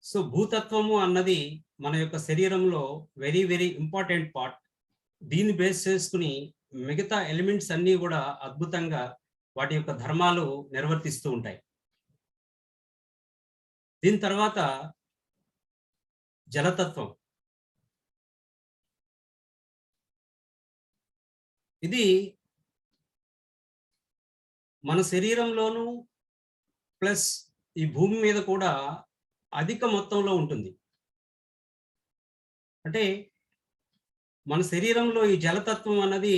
So భూతత్వము అన్నది మన యొక్క శరీరంలో వెరీ వెరీ ఇంపార్టెంట్ పార్ట్. దీన్ని బేస్ చేసుకుని మిగతా ఎలిమెంట్స్ అన్నీ కూడా అద్భుతంగా వాటి యొక్క ధర్మాలు నిర్వర్తిస్తూ ఉంటాయి. దీని తర్వాత జలతత్వం. ఇది మన శరీరంలోనూ ప్లస్ ఈ భూమి మీద కూడా అధిక మొత్తంలో ఉంటుంది. అంటే మన శరీరంలో ఈ జలతత్వం అన్నది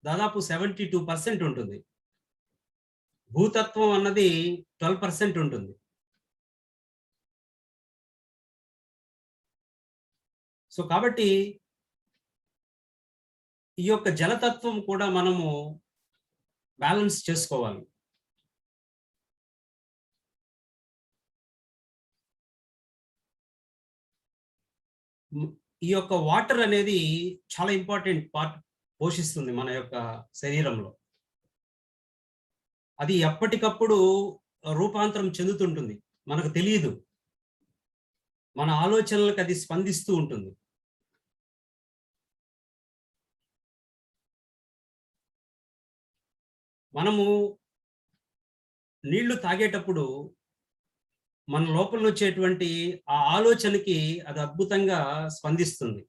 దాదాపు 72% ఉంటుంది. భూతత్వం అన్నది 12% ఉంటుంది. సో కాబట్టి ఈ యొక్క జలతత్వం కూడా మనము బ్యాలెన్స్ చేసుకోవాలి. ఈ యొక్క వాటర్ అనేది చాలా ఇంపార్టెంట్ పార్ట్ పోషిస్తుంది మన యొక్క శరీరంలో. అది ఎప్పటికప్పుడు రూపాంతరం చెందుతుంటుంది, మనకు తెలియదు. మన ఆలోచనలకు అది స్పందిస్తూ ఉంటుంది. మనము నీళ్లు తాగేటప్పుడు మన లోపల వచ్చేటువంటి ఆ ఆలోచనకి అది అద్భుతంగా స్పందిస్తుంది.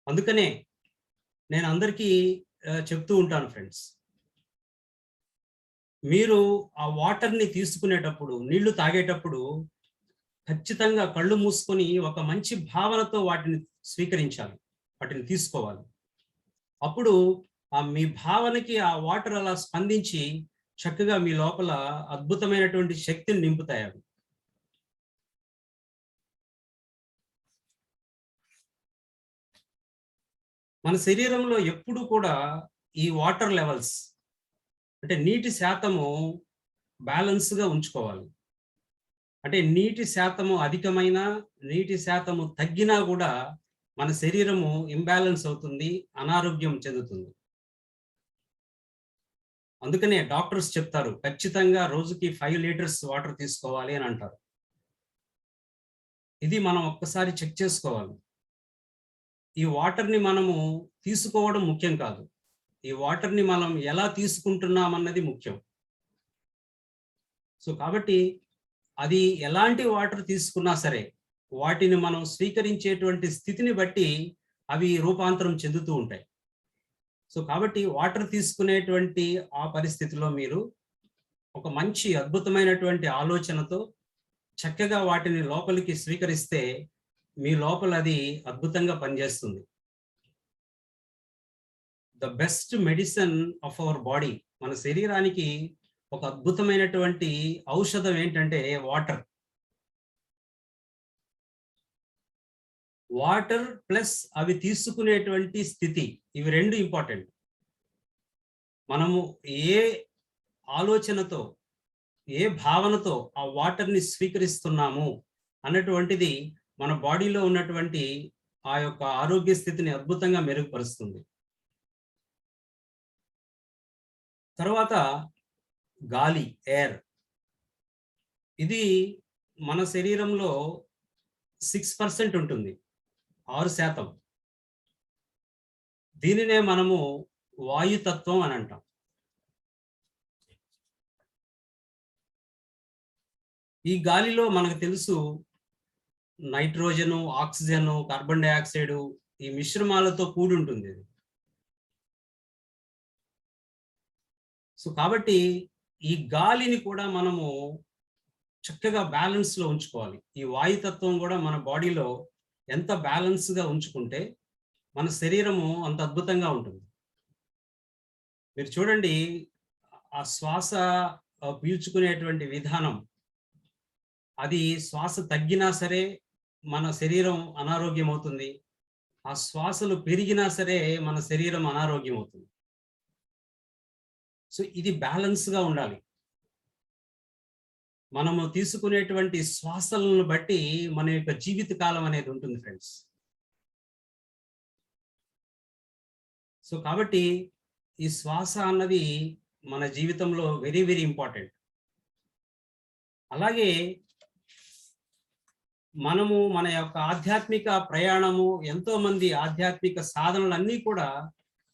అందుకనే నేను అందరికీ చెప్తూ ఉంటాను ఫ్రెండ్స్, మీరు ఆ వాటర్ని తీసుకునేటప్పుడు, నీళ్లు తాగేటప్పుడు ఖచ్చితంగా కళ్ళు మూసుకొని ఒక మంచి భావనతో వాటిని స్వీకరించాలి, వాటిని తీసుకోవాలి. అప్పుడు మీ భావనకి ఆ వాటర్ అలా స్పందించి చక్కగా మీ లోపల అద్భుతమైనటువంటి శక్తిని నింపుతాయి అవి. మన శరీరంలో ఎప్పుడు కూడా ఈ వాటర్ లెవెల్స్ అంటే నీటి శాతము బ్యాలెన్స్గా ఉంచుకోవాలి. అంటే నీటి శాతము అధికమైన, నీటి శాతము తగ్గినా కూడా మన శరీరము ఇంబ్యాలెన్స్ అవుతుంది, అనారోగ్యం చెందుతుంది. అందుకనే డాక్టర్స్ చెప్తారు ఖచ్చితంగా రోజుకి 5 లీటర్స్ వాటర్ తీసుకోవాలి అని అంటారు. ఇది మనం ఒక్కసారి చెక్ చేసుకోవాలి. ఈ వాటర్ని మనము తీసుకోవడం ముఖ్యం కాదు, ఈ వాటర్ని మనం ఎలా తీసుకుంటున్నాం అన్నది ముఖ్యం. సో కాబట్టి అది ఎలాంటి వాటర్ తీసుకున్నా సరే వాటిని మనం స్వీకరించేటువంటి స్థితిని బట్టి అవి రూపాంతరం చెందుతూ ఉంటాయి. సో కాబట్టి వాటర్ తీసుకునేటువంటి ఆ పరిస్థితిలో మీరు ఒక మంచి అద్భుతమైనటువంటి ఆలోచనతో చక్కగా వాటిని లోపలికి స్వీకరిస్తే మీ లోపల అది అద్భుతంగా పనిచేస్తుంది. The best medicine of our body, మన శరీరానికి ఒక అద్భుతమైనటువంటి ఔషధం ఏంటంటే వాటర్. వాటర్ ప్లస్ అవి తీసుకునేటువంటి స్థితి, ఇవి రెండు ఇంపార్టెంట్. మనము ఏ ఆలోచనతో, ఏ భావనతో ఆ వాటర్ని స్వీకరిస్తున్నాము అన్నటువంటిది మన బాడీలో ఉన్నటువంటి ఆ యొక్క ఆరోగ్య స్థితిని అద్భుతంగా మెరుగుపరుస్తుంది. తర్వాత గాలి, ఎయిర్. ఇది మన శరీరంలో 6% ఉంటుంది, 6%. దీనినే మనము వాయుతత్వం అని అంటాం. ఈ గాలిలో మనకు తెలుసు నైట్రోజను, ఆక్సిజను, కార్బన్ డైఆక్సైడ్ ఈ మిశ్రమాలతో కూడి ఉంటుంది. సో కాబట్టి ఈ గాలిని కూడా మనము చక్కగా బ్యాలెన్స్లో ఉంచుకోవాలి. ఈ వాయుతత్వం కూడా మన బాడీలో ఎంత బ్యాలెన్స్గా ఉంచుకుంటే మన శరీరము అంత అద్భుతంగా ఉంటుంది. మీరు చూడండి, ఆ శ్వాస పీల్చుకునేటువంటి విధానం, అది శ్వాస తగ్గినా సరే మన శరీరం అనారోగ్యం అవుతుంది, ఆ శ్వాసలు పెరిగినా సరే మన శరీరం అనారోగ్యం అవుతుంది. సో ఇది బ్యాలెన్స్గా ఉండాలి. మనము తీసుకునేటువంటి శ్వాసలను బట్టి మన యొక్క జీవిత కాలం అనేది ఉంటుంది ఫ్రెండ్స్. సో కాబట్టి ఈ శ్వాస అన్నది మన జీవితంలో వెరీ వెరీ ఇంపార్టెంట్. అలాగే మనము మన యొక్క ఆధ్యాత్మిక ప్రయాణము, ఎంతో మంది ఆధ్యాత్మిక సాధనలన్నీ కూడా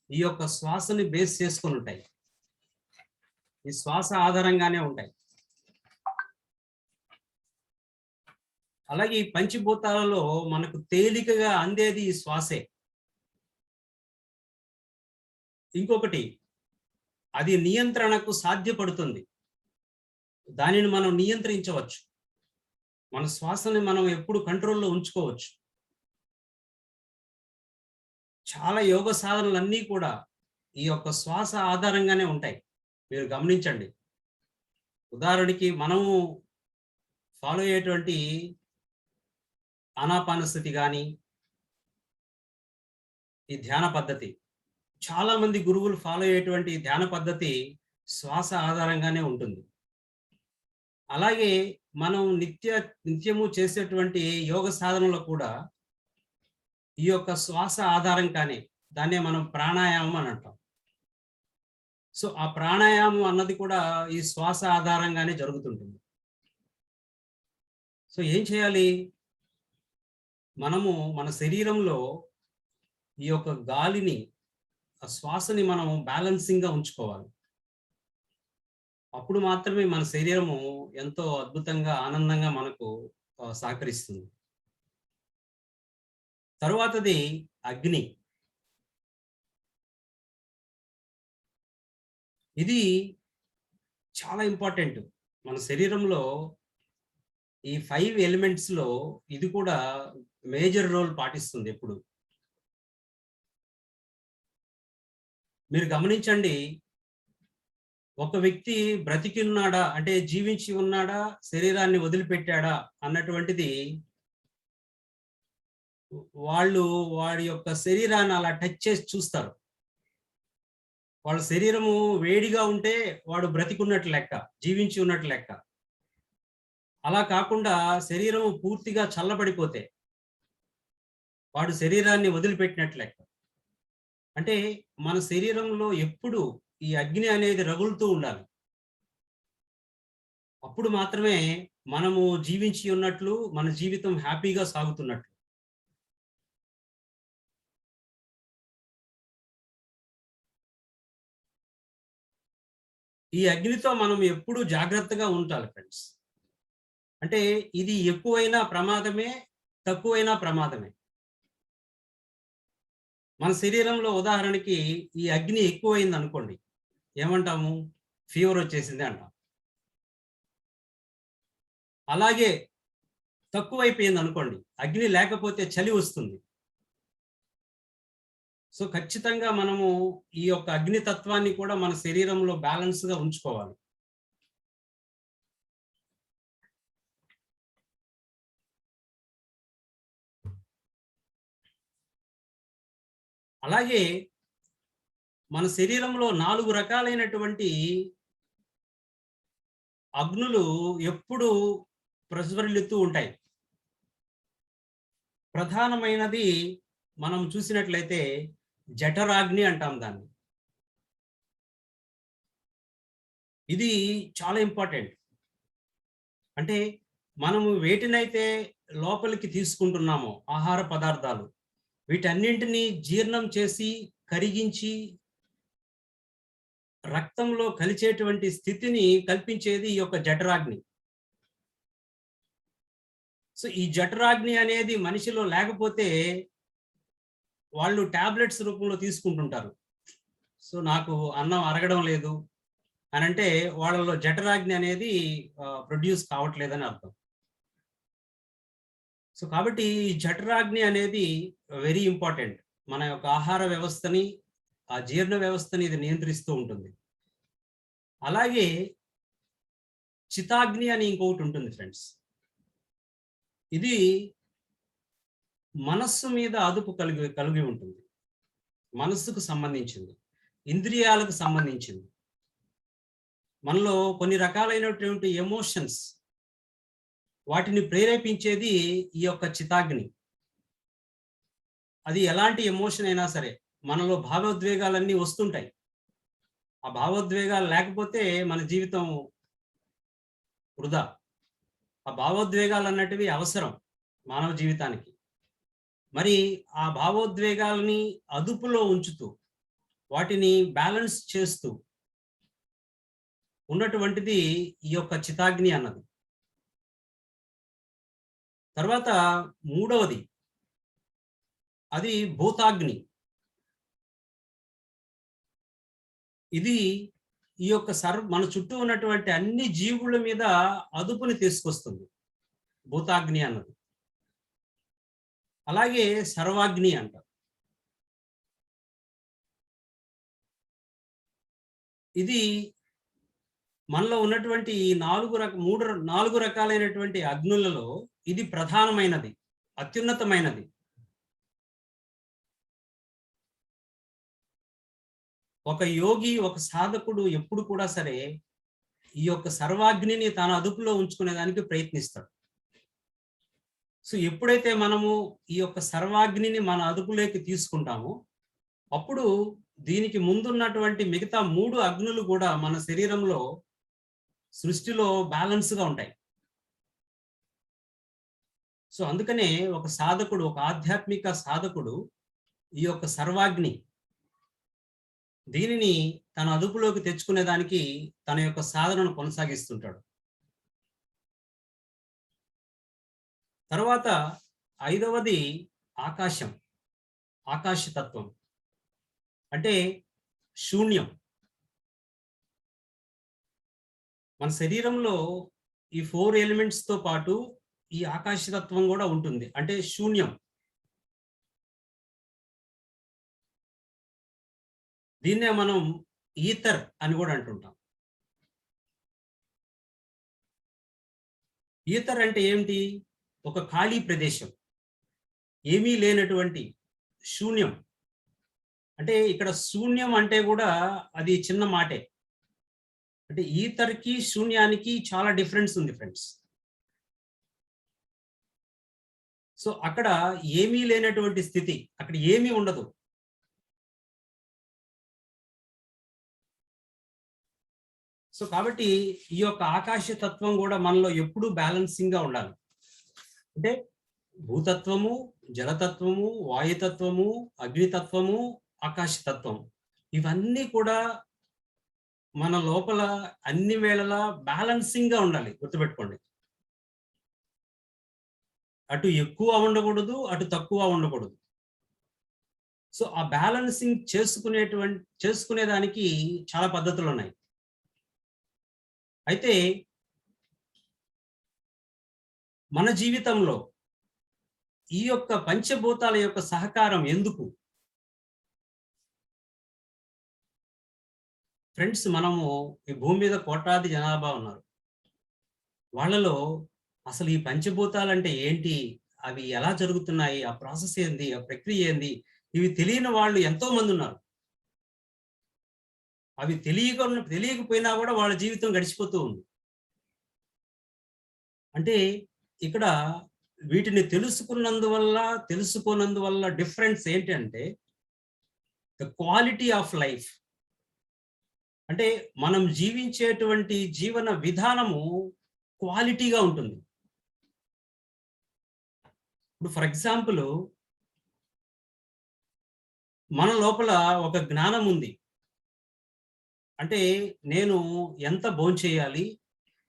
ఈ యొక్క శ్వాసని బేస్ చేసుకొని ఉంటాయి. ఈ శ్వాస ఆధారంగానే ఉంటాయి. అలాగే ఈ పంచభూతాలలో మనకు తేలికగా అందేది ఈ శ్వాసే. ఇంకొకటి, అది నియంత్రణకు సాధ్యపడుతుంది. దానిని మనం నియంత్రించవచ్చు. మన శ్వాసని మనం ఎప్పుడు కంట్రోల్లో ఉంచుకోవచ్చు. చాలా యోగ సాధనలన్నీ కూడా ఈ యొక్క శ్వాస ఆధారంగానే ఉంటాయి. మీరు గమనించండి. ఉదాహరణకి మనము ఫాలో అయ్యేటువంటి ఆనాపానస్థితి కానీ, ఈ ధ్యాన పద్ధతి, చాలా మంది గురువులు ఫాలో అయ్యేటువంటి ధ్యాన పద్ధతి శ్వాస ఆధారంగానే ఉంటుంది. అలాగే మనం నిత్యము చేసేటువంటి యోగ సాధనలో కూడా ఈ యొక్క శ్వాస ఆధారంగానే, దాన్నే మనం ప్రాణాయామం అని అంటాం. సో ఆ ప్రాణాయామం అన్నది కూడా ఈ శ్వాస ఆధారంగానే జరుగుతుంటుంది. సో ఏం చేయాలి? మనము మన శరీరంలో ఈ యొక్క గాలిని, ఆ శ్వాసని మనం బ్యాలెన్సింగ్గా ఉంచుకోవాలి. అప్పుడు మాత్రమే మన శరీరము ఎంతో అద్భుతంగా, ఆనందంగా మనకు సహకరిస్తుంది. తరువాతది అగ్ని. ఇది చాలా ఇంపార్టెంట్. మన శరీరంలో ఈ 5 ఎలిమెంట్స్ లో ఇది కూడా మేజర్ రోల్ పాటిస్తుంది ఎప్పుడు. మీరు గమనించండి, ఒక వ్యక్తి బ్రతికి ఉన్నాడా అంటే జీవించి ఉన్నాడా, శరీరాన్ని వదిలిపెట్టాడా అన్నటువంటిది వాడి యొక్క శరీరాన్ని అలా టచ్ చేసి చూస్తారు. వాళ్ళ శరీరము వేడిగా ఉంటే వాడు బ్రతికున్నట్లు లెక్క, జీవించి ఉన్నట్లు లెక్క. అలా కాకుండా శరీరం పూర్తిగా చల్లబడిపోతే వాడు శరీరాన్ని వదిలిపెట్టినట్లు లెక్క. అంటే మన శరీరంలో ఎప్పుడు ఈ అగ్ని అనేది రగులుతూ ఉండాలి. అప్పుడు మాత్రమే మనము జీవించి ఉన్నట్లు, మన జీవితం హ్యాపీగా సాగుతున్నట్లు. ఈ అగ్నితో మనం ఎప్పుడు జాగ్రత్తగా ఉండాలి ఫ్రెండ్స్. అంటే ఇది ఎక్కువైనా ప్రమాదమే, తక్కువైనా ప్రమాదమే. మన శరీరంలో ఉదాహరణకి ఈ అగ్ని ఎక్కువైంది అనుకోండి, ఏమంటాము? ఫీవర్ వచ్చేసింది అంటాం. అలాగే తక్కువైపోయింది అనుకోండి, అగ్ని లేకపోతే చలి వస్తుంది. సో ఖచ్చితంగా మనము ఈ యొక్క అగ్నితత్వాన్ని కూడా మన శరీరంలో బ్యాలెన్స్గా ఉంచుకోవాలి. అలాగే మన శరీరంలో 4 రకాలైనటువంటి అగ్నులు ఎప్పుడు ప్రజ్వరిల్లుతూ ఉంటాయి. ప్రధానమైనది మనం చూసినట్లయితే జఠరాగ్ని అంటాం దాన్ని. ఇది చాలా ఇంపార్టెంట్. అంటే మనము వేటినైతే లోపలికి తీసుకుంటున్నామో ఆహార పదార్థాలు, వీటన్నింటినీ జీర్ణం చేసి, కరిగించి, రక్తంలో కలిచేటువంటి స్థితిని కల్పించేది ఈ యొక్క జఠరాగ్ని. సో ఈ జఠరాగ్ని అనేది మనిషిలో లేకపోతే వాళ్ళు టాబ్లెట్స్ రూపంలో తీసుకుంటుంటారు. సో నాకు అన్నం అరగడం లేదు అని అంటే వాళ్ళలో జఠరాగ్ని అనేది ప్రొడ్యూస్ కావట్లేదని అర్థం. సో కాబట్టి ఈ జఠరాగ్ని అనేది వెరీ ఇంపార్టెంట్. మన యొక్క ఆహార వ్యవస్థని, ఆ జీర్ణ వ్యవస్థని ఇది నియంత్రిస్తూ ఉంటుంది. అలాగే చితాగ్ని అని ఇంకొకటి ఉంటుంది ఫ్రెండ్స్. ఇది మనస్సు మీద అదుపు కలిగి ఉంటుంది. మనస్సుకు సంబంధించింది, ఇంద్రియాలకు సంబంధించింది. మనలో కొన్ని రకాలైనటువంటి ఎమోషన్స్, వాటిని ప్రేరేపించేది ఈ యొక్క చితాగ్ని. అది ఎలాంటి ఎమోషన్ అయినా సరే, మనలో భావోద్వేగాలన్నీ వస్తుంటాయి. ఆ భావోద్వేగాలు లేకపోతే మన జీవితం వృధా. ఆ భావోద్వేగాలు అన్నటివి అవసరం. మానవ జీవితానికి. మరి ఆ భావోద్వేగాలని అదుపులో ఉంచుతూ, వాటిని బ్యాలెన్స్ చేస్తూ ఉన్నటువంటిది ఈ యొక్క చితాగ్ని అన్నది. తర్వాత మూడవది అది భూతాగ్ని. ఇది ఈ యొక్క మన చుట్టూ ఉన్నటువంటి అన్ని జీవుల మీద అదుపుని తీసుకొస్తుంది భూతాగ్ని అన్నది. అలాగే సర్వాగ్ని అంటారు. ఇది మనలో ఉన్నటువంటి ఈ నాలుగు రకాలైనటువంటి అగ్నులలో ఇది ప్రధానమైనది, అత్యున్నతమైనది. ఒక యోగి, ఒక సాధకుడు ఎప్పుడు కూడా సరే ఈ యొక్క సర్వాగ్నిని తన అదుపులో ఉంచుకునేదానికి ప్రయత్నిస్తాడు. సో ఎప్పుడైతే మనము ఈ యొక్క సర్వాగ్నిని మన అదుపులోకి తీసుకుంటామో అప్పుడు దీనికి ముందున్నటువంటి మిగతా 3 అగ్నులు కూడా మన శరీరంలో సృష్టిలో బ్యాలెన్స్గా ఉంటాయి. సో అందుకనే ఒక సాధకుడు, ఒక ఆధ్యాత్మిక సాధకుడు ఈ యొక్క సర్వాగ్ని దీనిని తన అదుపులోకి తెచ్చుకునేదానికి తన యొక్క సాధనను కొనసాగిస్తుంటాడు. తర్వాత 5వది ఆకాశం, ఆకాశతత్వం అంటే శూన్యం. మన శరీరంలో ఈ 4 ఎలిమెంట్స్ తో పాటు ఈ ఆకాశతత్వం కూడా ఉంటుంది, అంటే శూన్యం. దీన్నే మనం ఈథర్ అని కూడా అంటుంటాం. ఈథర్ అంటే ఏమిటి? ఒక ఖాళీ ప్రదేశం, ఏమీ లేనటువంటి శూన్యం. అంటే ఇక్కడ శూన్యం అంటే కూడా అది చిన్న మాటే. అంటే ఈథర్కి శూన్యానికి చాలా డిఫరెన్స్ ఉంది ఫ్రెండ్స్. సో అక్కడ ఏమీ లేనటువంటి స్థితి, అక్కడ ఏమీ ఉండదు. సో కాబట్టి ఈ యొక్క ఆకాశతత్వం కూడా మనలో ఎప్పుడూ బ్యాలెన్సింగ్ గా ఉండాలి. అంటే భూతత్వము, జలతత్వము, వాయుతత్వము, అగ్నితత్వము, ఆకాశతత్వం ఇవన్నీ కూడా మన లోపల అన్ని వేళలా బ్యాలెన్సింగ్ గా ఉండాలి. గుర్తుపెట్టుకోండి, అటు ఎక్కువ ఉండకూడదు, అటు తక్కువ ఉండకూడదు. సో ఆ బ్యాలెన్సింగ్ చేసుకునేదానికి చాలా పద్ధతులు ఉన్నాయి. అయితే మన జీవితంలో ఈ యొక్క పంచభూతాల యొక్క సహకారం ఎందుకు? ఫ్రెండ్స్, మనము ఈ భూమి మీద కోట్లాది జనాభా ఉన్నారు. వాళ్ళలో అసలు ఈ పంచభూతాలు అంటే ఏంటి, అవి ఎలా జరుగుతున్నాయి, ఆ ప్రాసెస్ ఏంది, ఆ ప్రక్రియ ఏంది, ఇవి తెలియని వాళ్ళు ఎంతో మంది ఉన్నారు. అవి తెలియకపోయినా కూడా వాళ్ళ జీవితం గడిచిపోతూ ఉంది. అంటే ఇక్కడ వీటిని తెలుసుకోనందువల్ల డిఫరెన్స్ ఏంటంటే ద క్వాలిటీ ఆఫ్ లైఫ్. అంటే మనం జీవించేటువంటి జీవన విధానము క్వాలిటీగా ఉంటుంది. ఇప్పుడు ఫర్ ఎగ్జాంపుల్, మన లోపల ఒక జ్ఞానం ఉంది. అంటే నేను ఎంత భోంచేయాలి,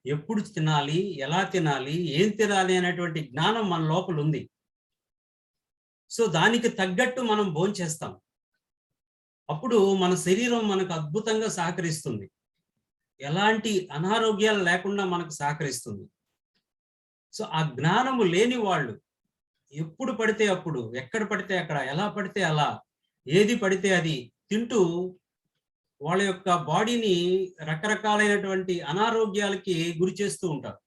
ఎప్పుడు తినాలి, ఎలా తినాలి, ఏం తినాలి అనేటువంటి జ్ఞానం మన లోపల ఉంది. సో దానికి తగ్గట్టు మనం భోంచేస్తాం. అప్పుడు మన శరీరం మనకు అద్భుతంగా సహకరిస్తుంది, ఎలాంటి అనారోగ్యాలు లేకుండా మనకు సహకరిస్తుంది. సో ఆ జ్ఞానము లేని వాళ్ళు ఎప్పుడు పడితే అప్పుడు, ఎక్కడ పడితే అక్కడ, ఎలా పడితే అలా, ఏది పడితే అది తింటూ వాళ్ళ యొక్క బాడీని రకరకాలైనటువంటి అనారోగ్యాలకి గురి చేస్తూ ఉంటారు.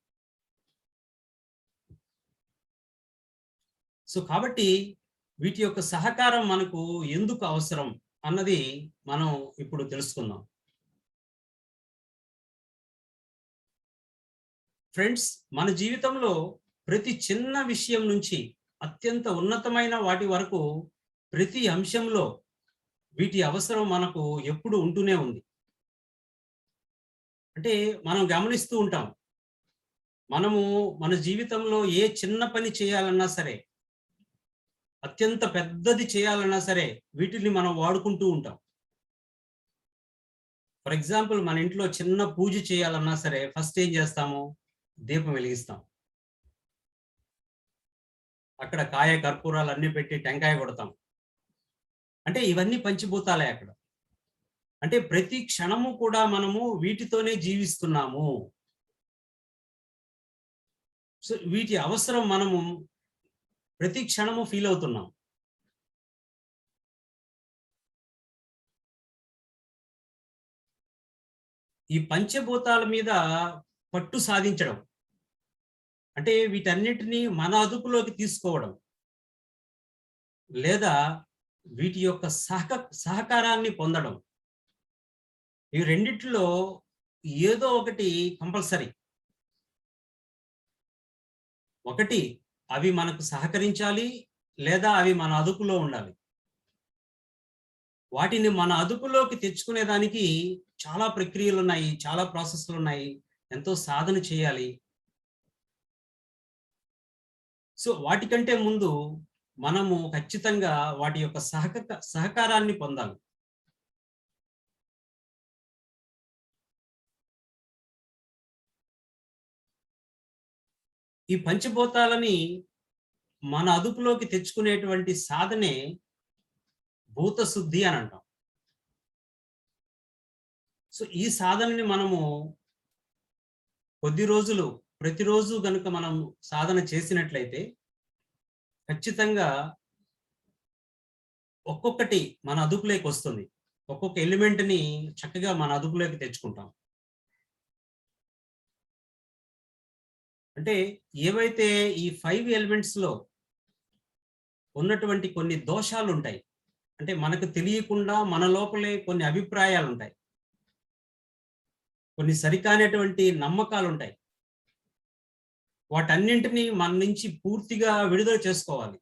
సో కాబట్టి వీటి యొక్క సహకారం మనకు ఎందుకు అవసరం అన్నది మనం ఇప్పుడు తెలుసుకుందాం. ఫ్రెండ్స్, మన జీవితంలో ప్రతి చిన్న విషయం నుంచి అత్యంత ఉన్నతమైన వాటి వరకు ప్రతి అంశంలో వీటి అవసరం మనకు ఎప్పుడు ఉంటూనే ఉంది. అంటే మనం గమనిస్తూ ఉంటాం, మనము మన జీవితంలో ఏ చిన్న పని చేయాలన్నా సరే, అత్యంత పెద్దది చేయాలన్నా సరే, వీటిని మనం వాడుకుంటూ ఉంటాం. ఫర్ ఎగ్జాంపుల్ మన ఇంట్లో చిన్న పూజ చేయాలన్నా సరే, ఫస్ట్ ఏం చేస్తాము? దీపం వెలిగిస్తాం. అక్కడ కాయ కర్పూరాలు అన్నీ పెట్టి టెంకాయ కొడతాం. అంటే ఇవన్నీ పంచభూతాలే అక్కడ. అంటే ప్రతి క్షణము కూడా మనము వీటితోనే జీవిస్తున్నాము. సో వీటి అవసరం మనము ప్రతి క్షణము ఫీల్ అవుతున్నాం. ఈ పంచభూతాల మీద పట్టు సాధించడం అంటే వీటన్నిటిని మన అదుపులోకి తీసుకోవడం, లేదా వీటి యొక్క సహకారాన్ని పొందడం, ఈ రెండిట్లో ఏదో ఒకటి కంపల్సరీ. ఒకటి అవి మనకు సహకరించాలి, లేదా అవి మన అదుపులో ఉండాలి. వాటిని మన అదుపులోకి తెచ్చుకునేదానికి చాలా ప్రక్రియలు ఉన్నాయి, చాలా ప్రాసెస్లు ఉన్నాయి, ఎంతో సాధన చేయాలి. సో వాటికంటే ముందు మనము ఖచ్చితంగా వాటి యొక్క సహకారాన్ని పొందాలి. ఈ పంచభూతాలని మన అదుపులోకి తెచ్చుకునేటువంటి సాధనే భూత శుద్ధి అని అంటాం. సో ఈ సాధనని మనము కొద్ది రోజులు ప్రతిరోజు గనుక మనం సాధన చేసినట్లయితే ఖచ్చితంగా ఒక్కొక్కటి మన అదుపులోకి వస్తుంది. ఒక్కొక్క ఎలిమెంట్ని చక్కగా మన అదుపులోకి తెచ్చుకుంటాం. అంటే ఏవైతే ఈ 5 ఎలిమెంట్స్ లో ఉన్నటువంటి కొన్ని దోషాలు ఉంటాయి, అంటే మనకు తెలియకుండా మన లోపలే కొన్ని అభిప్రాయాలు ఉంటాయి, కొన్ని సరికానటువంటి నమ్మకాలు ఉంటాయి. వాటన్నింటినీ మన నుంచి పూర్తిగా విడుదల చేసుకోవాలి,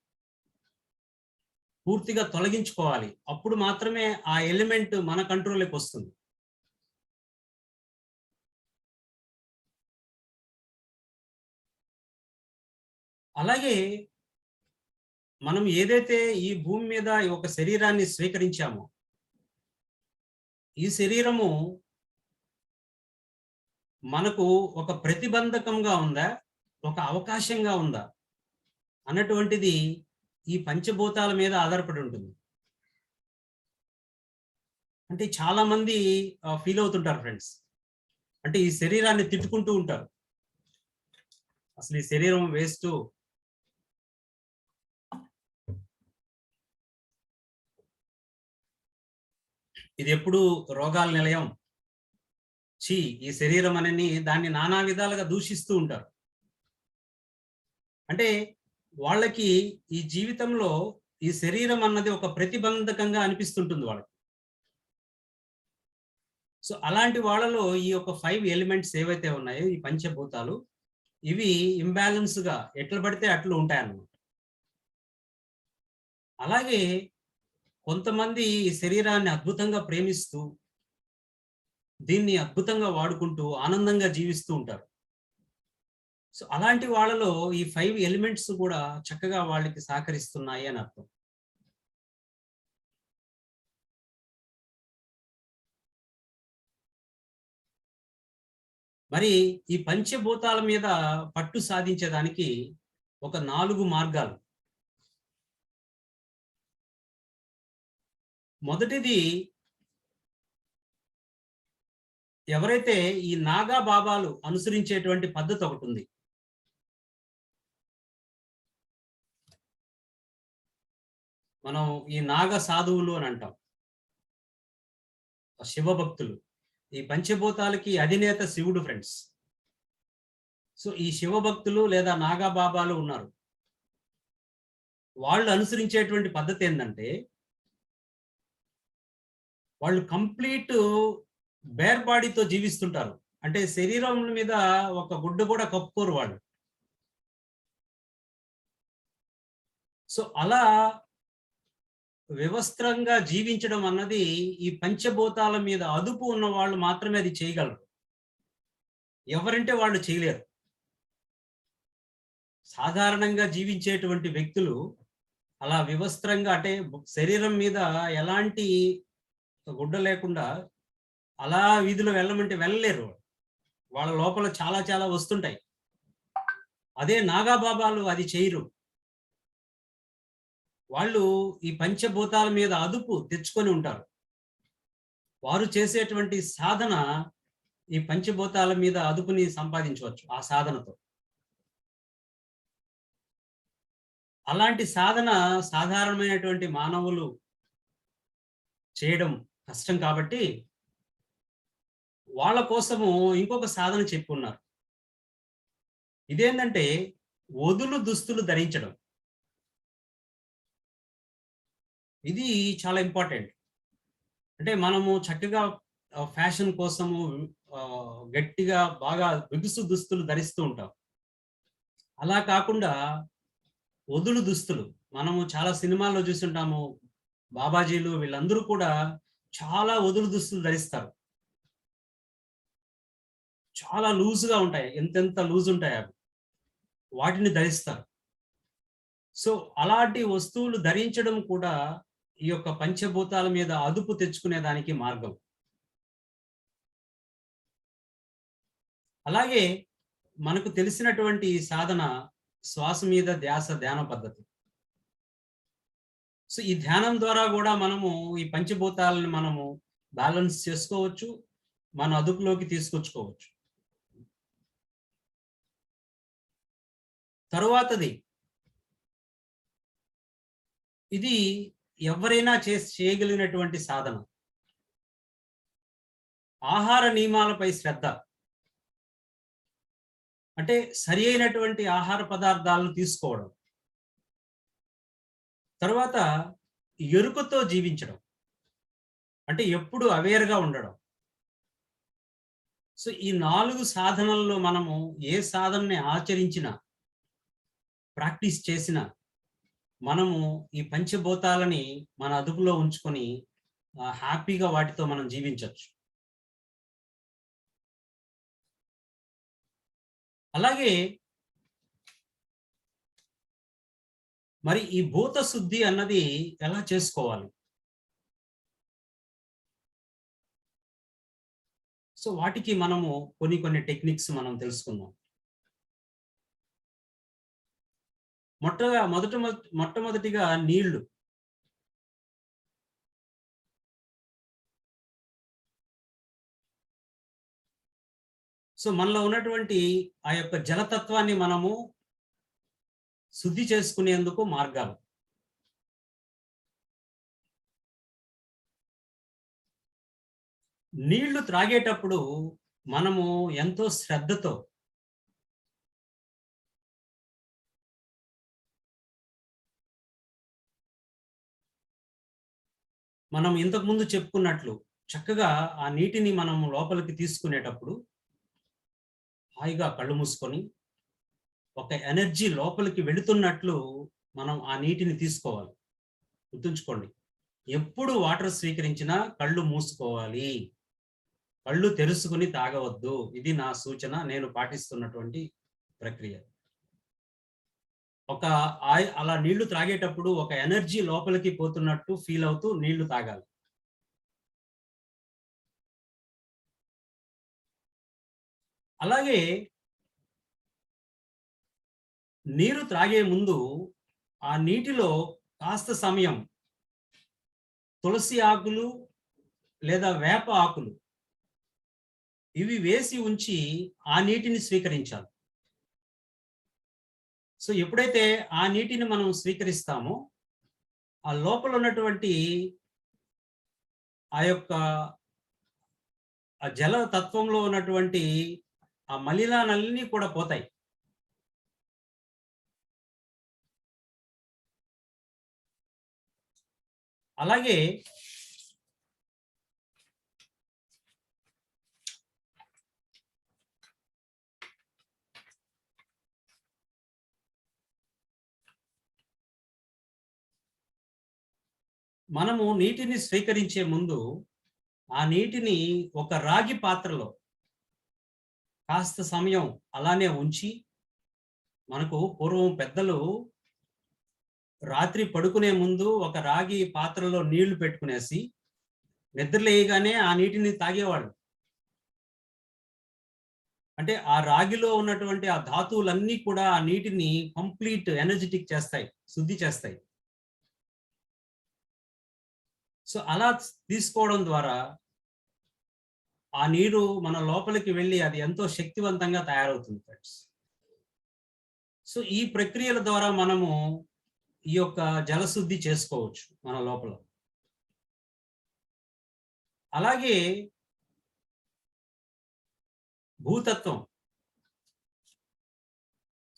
పూర్తిగా తొలగించుకోవాలి. అప్పుడు మాత్రమే ఆ ఎలిమెంట్ మన కంట్రోల్లోకి వస్తుంది. అలాగే మనం ఏదైతే ఈ భూమి మీద ఒక శరీరాన్ని స్వీకరించామో, ఈ శరీరము మనకు ఒక ప్రతిబంధకంగా ఉందా, ఒక అవకాశంగా ఉందా అన్నటువంటిది ఈ పంచభూతాల మీద ఆధారపడి ఉంటుంది. అంటే చాలా మంది ఫీల్ అవుతుంటారు ఫ్రెండ్స్, అంటే ఈ శరీరాన్ని తిట్టుకుంటూ ఉంటారు, అసలు ఈ శరీరం వేస్ట్, ఇది ఎప్పుడు రోగాల నిలయం, ఛీ ఈ శరీరం అని దాన్ని నానా విధాలుగా దూషిస్తూ ఉంటారు. అంటే వాళ్ళకి ఈ జీవితంలో ఈ శరీరం అన్నది ఒక ప్రతిబంధకంగా అనిపిస్తుంటుంది వాళ్ళకి. సో అలాంటి వాళ్ళలో ఈ యొక్క 5 ఎలిమెంట్స్ ఏవైతే ఉన్నాయో, ఈ పంచభూతాలు, ఇవి ఇంబ్యాలెన్స్ గా ఎట్లా పడితే అట్లా ఉంటాయన్నమాట. అలాగే కొంతమంది ఈ శరీరాన్ని అద్భుతంగా ప్రేమిస్తూ దీన్ని అద్భుతంగా వాడుకుంటూ ఆనందంగా జీవిస్తూ ఉంటారు. సో అలాంటి వాళ్ళలో ఈ 5 ఎలిమెంట్స్ కూడా చక్కగా వాళ్ళకి సహకరిస్తున్నాయి అని అర్థం. మరి ఈ పంచభూతాల మీద పట్టు సాధించేదానికి ఒక 4 మార్గాలు. మొదటిది, ఎవరైతే ఈ నాగా బాబాలు అనుసరించేటువంటి పద్ధతి ఒకటి ఉంది. మనం ఈ నాగ సాధువులు అని అంటాం, శివభక్తులు. ఈ పంచభూతాలకి అధినేత శివుడు ఫ్రెండ్స్. సో ఈ శివభక్తులు లేదా నాగా బాబాలు ఉన్నారు, వాళ్ళు అనుసరించేటువంటి పద్ధతి ఏంటంటే, వాళ్ళు కంప్లీట్ బేర్ బాడీతో జీవిస్తుంటారు. అంటే శరీరం మీద ఒక గుడ్డ కూడా కప్పుకోరు వాళ్ళు. సో అలా వివస్త్రంగా జీవించడం అన్నది ఈ పంచభూతాల మీద అదుపు ఉన్న వాళ్ళు మాత్రమే అది చేయగలరు, ఎవరంటే వాళ్ళు చేయలేరు. సాధారణంగా జీవించేటువంటి వ్యక్తులు అలా వివస్త్రంగా అంటే శరీరం మీద ఎలాంటి గుడ్డ లేకుండా అలా వీధిలో వెళ్ళమంటే వెళ్ళలేరు. వాళ్ళ లోపల చాలా చాలా వస్తుంటాయి. అదే నాగాబాబాలు అది చేయరు. వాళ్ళు ఈ పంచభూతాల మీద అదుపు తెచ్చుకొని ఉంటారు. వారు చేసేటువంటి సాధన ఈ పంచభూతాల మీద అదుపుని సంపాదించవచ్చు ఆ సాధనతో. అలాంటి సాధన సాధారణమైనటువంటి మానవులు చేయడం కష్టం కాబట్టి వాళ్ళ కోసము ఇంకొక సాధన చెప్పున్నారు. ఇదేంటంటే వదులు దుస్తులు ధరించడం. ఇది చాలా ఇంపార్టెంట్. అంటే మనము చక్కగా ఫ్యాషన్ కోసము గట్టిగా బాగా బిగుసు దుస్తులు ధరిస్తూ ఉంటాం. అలా కాకుండా వదులు దుస్తులు మనము చాలా సినిమాల్లో చూస్తుంటాము. బాబాజీలు వీళ్ళందరూ కూడా చాలా వదులు దుస్తులు ధరిస్తారు. చాలా లూజ్‌గా ఉంటాయి. ఎంతెంత లూజ్ ఉంటాయి అవి. వాటిని ధరిస్తారు. సో, అలాంటి వస్తువులు ధరించడం కూడా ఈ యొక్క పంచభూతాల మీద అదుపు తెచ్చుకునే దానికి మార్గం. అలాగే మనకు తెలిసినటువంటి సాధన శ్వాస మీద ధ్యాన పద్ధతి. సో, ఈ ధ్యానం ద్వారా కూడా మనము ఈ పంచభూతాలను మనము బ్యాలెన్స్ చేసుకోవచ్చు. మన అదుపులోకి తీసుకొచ్చుకోవచ్చు. తరువాతది ఇది ఎవరైనా చేయగలిగినటువంటి సాధన. ఆహార నియమాలపై శ్రద్ధ. అంటే సరి అయినటువంటి ఆహార పదార్థాలను తీసుకోవడం. తర్వాత ఎరుకతో జీవించడం. అంటే ఎప్పుడు అవేర్‌గా ఉండడం. సో, ఈ 4 సాధనల్లో మనము ఏ సాధనని ఆచరించినా, ప్రాక్టీస్ చేసినా మనము ఈ పంచభూతాలని మన అదుపులో ఉంచుకొని హ్యాపీగా వాటితో మనం జీవించొచ్చు. అలాగే మరి ఈ భూత శుద్ధి అన్నది ఎలా చేసుకోవాలి? సో, వాటికి మనము కొన్ని టెక్నిక్స్ మనం తెలుసుకుందాం. మొట్టమొదటిగా నీళ్లు. సో, మనలో ఉన్నటువంటి ఆ యొక్క జలతత్వాన్ని మనము శుద్ధి చేసుకునేందుకు మార్గాలు. నీళ్లు త్రాగేటప్పుడు మనము ఎంతో శ్రద్ధతో మనం ఇంతకుముందు చెప్పుకున్నట్లు చక్కగా ఆ నీటిని మనం లోపలికి తీసుకునేటప్పుడు హాయిగా కళ్ళు మూసుకొని ఒక ఎనర్జీ లోపలికి వెళుతున్నట్లు మనం ఆ నీటిని తీసుకోవాలి. గుర్తుంచుకోండి, ఎప్పుడు వాటర్ స్వీకరించినా కళ్ళు మూసుకోవాలి. కళ్ళు తెరుచుకుని తాగవద్దు. ఇది నా సూచన. నేను పాటిస్తున్నటువంటి ప్రక్రియ. అలా నీళ్లు త్రాగేటప్పుడు ఒక ఎనర్జీ లోపలికి పోతున్నట్టు ఫీల్ అవుతూ నీళ్లు తాగాలి. అలాగే నీరు త్రాగే ముందు ఆ నీటిలో కాస్త సమయం తులసి ఆకులు లేదా వేప ఆకులు ఇవి వేసి ఉంచి ఆ నీటిని స్వీకరించాలి. సో, ఎప్పుడైతే ఆ నీటిని మనం స్వీకరిస్తామో ఆ లోపల ఉన్నటువంటి ఆ యొక్క ఆ జల తత్వంలో ఉన్నటువంటి ఆ మలినాలన్నీ కూడా పోతాయి. అలాగే మనము నీటిని స్వీకరించే ముందు ఆ నీటిని ఒక రాగి పాత్రలో కాస్త సమయం అలానే ఉంచి మనకు పూర్వం పెద్దలు రాత్రి పడుకునే ముందు ఒక రాగి పాత్రలో నీళ్లు పెట్టుకునేసి నిద్రలేయగానే ఆ నీటిని తాగేవాళ్ళు. అంటే ఆ రాగిలో ఉన్నటువంటి ఆ ధాతువులన్నీ కూడా ఆ నీటిని కంప్లీట్ ఎనర్జెటిక్ చేస్తాయి, శుద్ధి చేస్తాయి. సో అలా తీసుకోవడం ద్వారా ఆ నీరు మన లోపలికి వెళ్ళి అది ఎంతో శక్తివంతంగా తయారవుతుంది ఫ్రెండ్స్. సో ఈ ప్రక్రియల ద్వారా మనము ఈ యొక్క జలశుద్ధి చేసుకోవచ్చు మన లోపల. అలాగే భూతత్వం.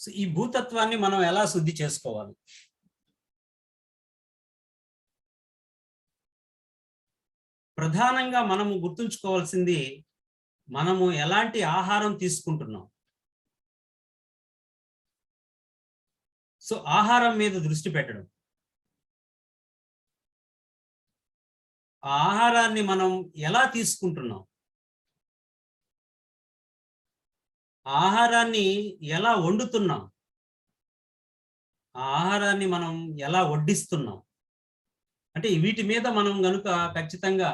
సో ఈ భూతత్వాన్ని మనం ఎలా శుద్ధి చేసుకోవాలి? ప్రధానంగా మనము గుర్తుంచుకోవాల్సింది మనము ఎలాంటి ఆహారం తీసుకుంటున్నాం. సో ఆహారం మీద దృష్టి పెట్టడం. ఆ ఆహారాన్ని మనం ఎలా తీసుకుంటున్నాం, ఆహారాన్ని ఎలా వండుతున్నాం, ఆ ఆహారాన్ని మనం ఎలా వడ్డిస్తున్నాం, అంటే వీటి మీద మనం గనుక ఖచ్చితంగా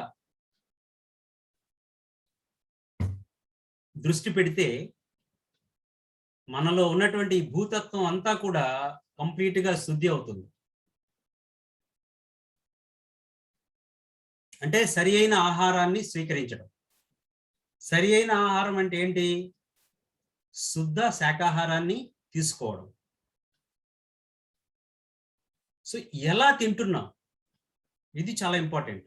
దృష్టి పెడితే మనలో ఉన్నటువంటి భూతత్వం అంతా కూడా కంప్లీట్ గా శుద్ధి అవుతుంది. అంటే సరి అయిన ఆహారాన్ని స్వీకరించడం. సరి అయిన ఆహారం అంటే ఏంటి? శుద్ధ శాకాహారాన్ని తీసుకోవడం. సో ఎలా తింటున్నాం, ఇది చాలా ఇంపార్టెంట్.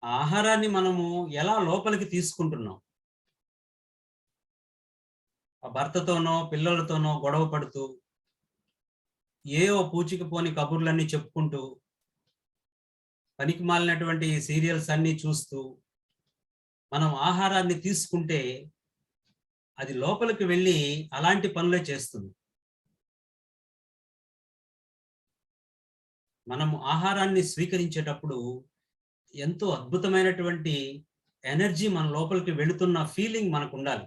ఆహారాన్ని మనము ఎలా లోపలికి తీసుకుంటున్నాం. ఆ భర్తతోనో పిల్లలతోనో గొడవ పడుతూ ఏవో పూచికి పోని కబుర్లన్నీ చెప్పుకుంటూ పనికి మాలినటువంటి సీరియల్స్ అన్నీ చూస్తూ మనం ఆహారాన్ని తీసుకుంటే అది లోపలికి వెళ్ళి అలాంటి పనులే చేస్తుంది. మనం ఆహారాన్ని స్వీకరించేటప్పుడు ఎంతో అద్భుతమైనటువంటి ఎనర్జీ మన లోపలికి వెళుతున్న ఫీలింగ్ మనకు ఉండాలి.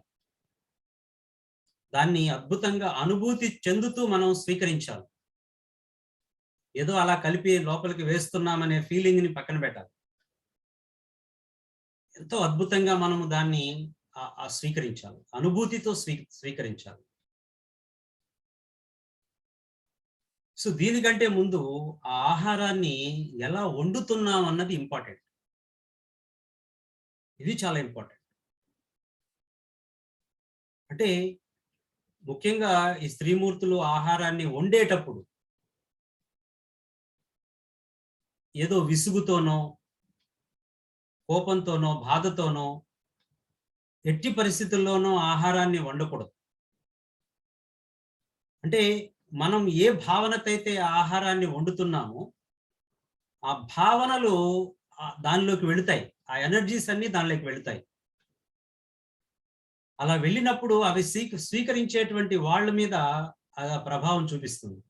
దాన్ని అద్భుతంగా అనుభూతి చెందుతూ మనం స్వీకరించాలి. ఏదో అలా కలిపి లోపలికి వేస్తున్నామనే ఫీలింగ్ ని పక్కన పెట్టాలి. ఎంతో అద్భుతంగా మనము దాన్ని స్వీకరించాలి, అనుభూతితో స్వీకరించాలి. సో దీనికంటే ముందు ఆ ఆహారాన్ని ఎలా వండుతున్నాం అన్నది ఇంపార్టెంట్. ఇది చాలా ఇంపార్టెంట్. అంటే ముఖ్యంగా ఈ స్త్రీమూర్తులు ఆహారాన్ని వండేటప్పుడు ఏదో విసుగుతోనో కోపంతోనో బాధతోనో ఎట్టి పరిస్థితుల్లోనూ ఆహారాన్ని వండకూడదు. అంటే మనం ఏ భావనకైతే ఆహారాన్ని వండుతున్నామో ఆ భావనలు దానిలోకి వెళుతాయి, ఆ ఎనర్జీస్ అన్ని దానిలోకి వెళుతాయి. అలా వెళ్ళినప్పుడు అవి స్వీకరించేటువంటి వాళ్ళ మీద ప్రభావం చూపిస్తుంది.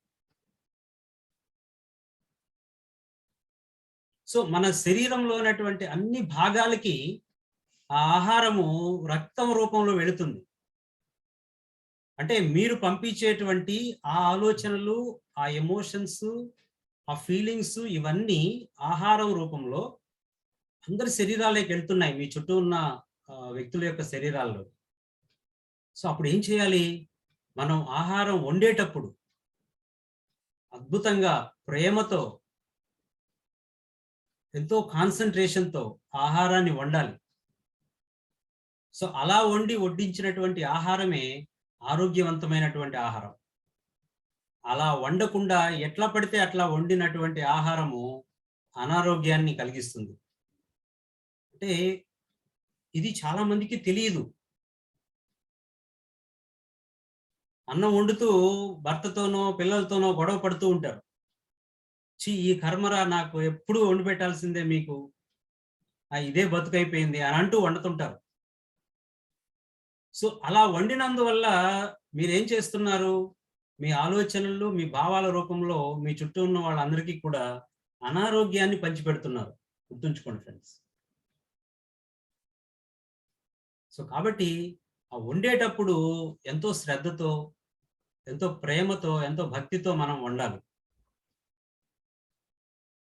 సో మన శరీరంలో ఉన్నటువంటి అన్ని భాగాలకి ఆ ఆహారము రక్తం రూపంలో వెళుతుంది. అంటే మీరు పంపించేటువంటి ఆ ఆలోచనలు, ఆ ఎమోషన్స్, ఆ ఫీలింగ్స్ ఇవన్నీ ఆహారం రూపంలో అందరి శరీరాల్లోకి వెళ్తున్నాయి, మీ చుట్టూ ఉన్న వ్యక్తుల యొక్క శరీరాల్లో. సో అప్పుడు ఏం చేయాలి? మనం ఆహారం వండేటప్పుడు అద్భుతంగా ప్రేమతో ఎంతో కాన్సన్ట్రేషన్తో ఆహారాన్ని వండాలి. సో అలా వడ్డించినటువంటి ఆహారమే ఆరోగ్యవంతమైనటువంటి ఆహారం. అలా వండకుండా ఎట్లా పడితే అట్లా వండినటువంటి ఆహారము అనారోగ్యాన్ని కలిగిస్తుంది. అంటే ఇది చాలా మందికి తెలియదు. అన్నం వండుతూ భర్తతోనో పిల్లలతోనో గొడవ పడుతూ ఉంటారు. ఈ కర్మరా, నాకు ఎప్పుడు వండి పెట్టాల్సిందే, మీకు ఇదే బతుకైపోయింది అని అంటూ వండుతుంటారు. సో అలా వండినందువల్ల మీరేం చేస్తున్నారు? మీ ఆలోచనలు, మీ భావాల రూపంలో మీ చుట్టూ ఉన్న వాళ్ళందరికీ కూడా అనారోగ్యాన్ని పంచిపెడుతున్నారు. గుర్తుంచుకోండి ఫ్రెండ్స్. సో కాబట్టి ఆ వండేటప్పుడు ఎంతో శ్రద్ధతో, ఎంతో ప్రేమతో, ఎంతో భక్తితో మనం వండాలి.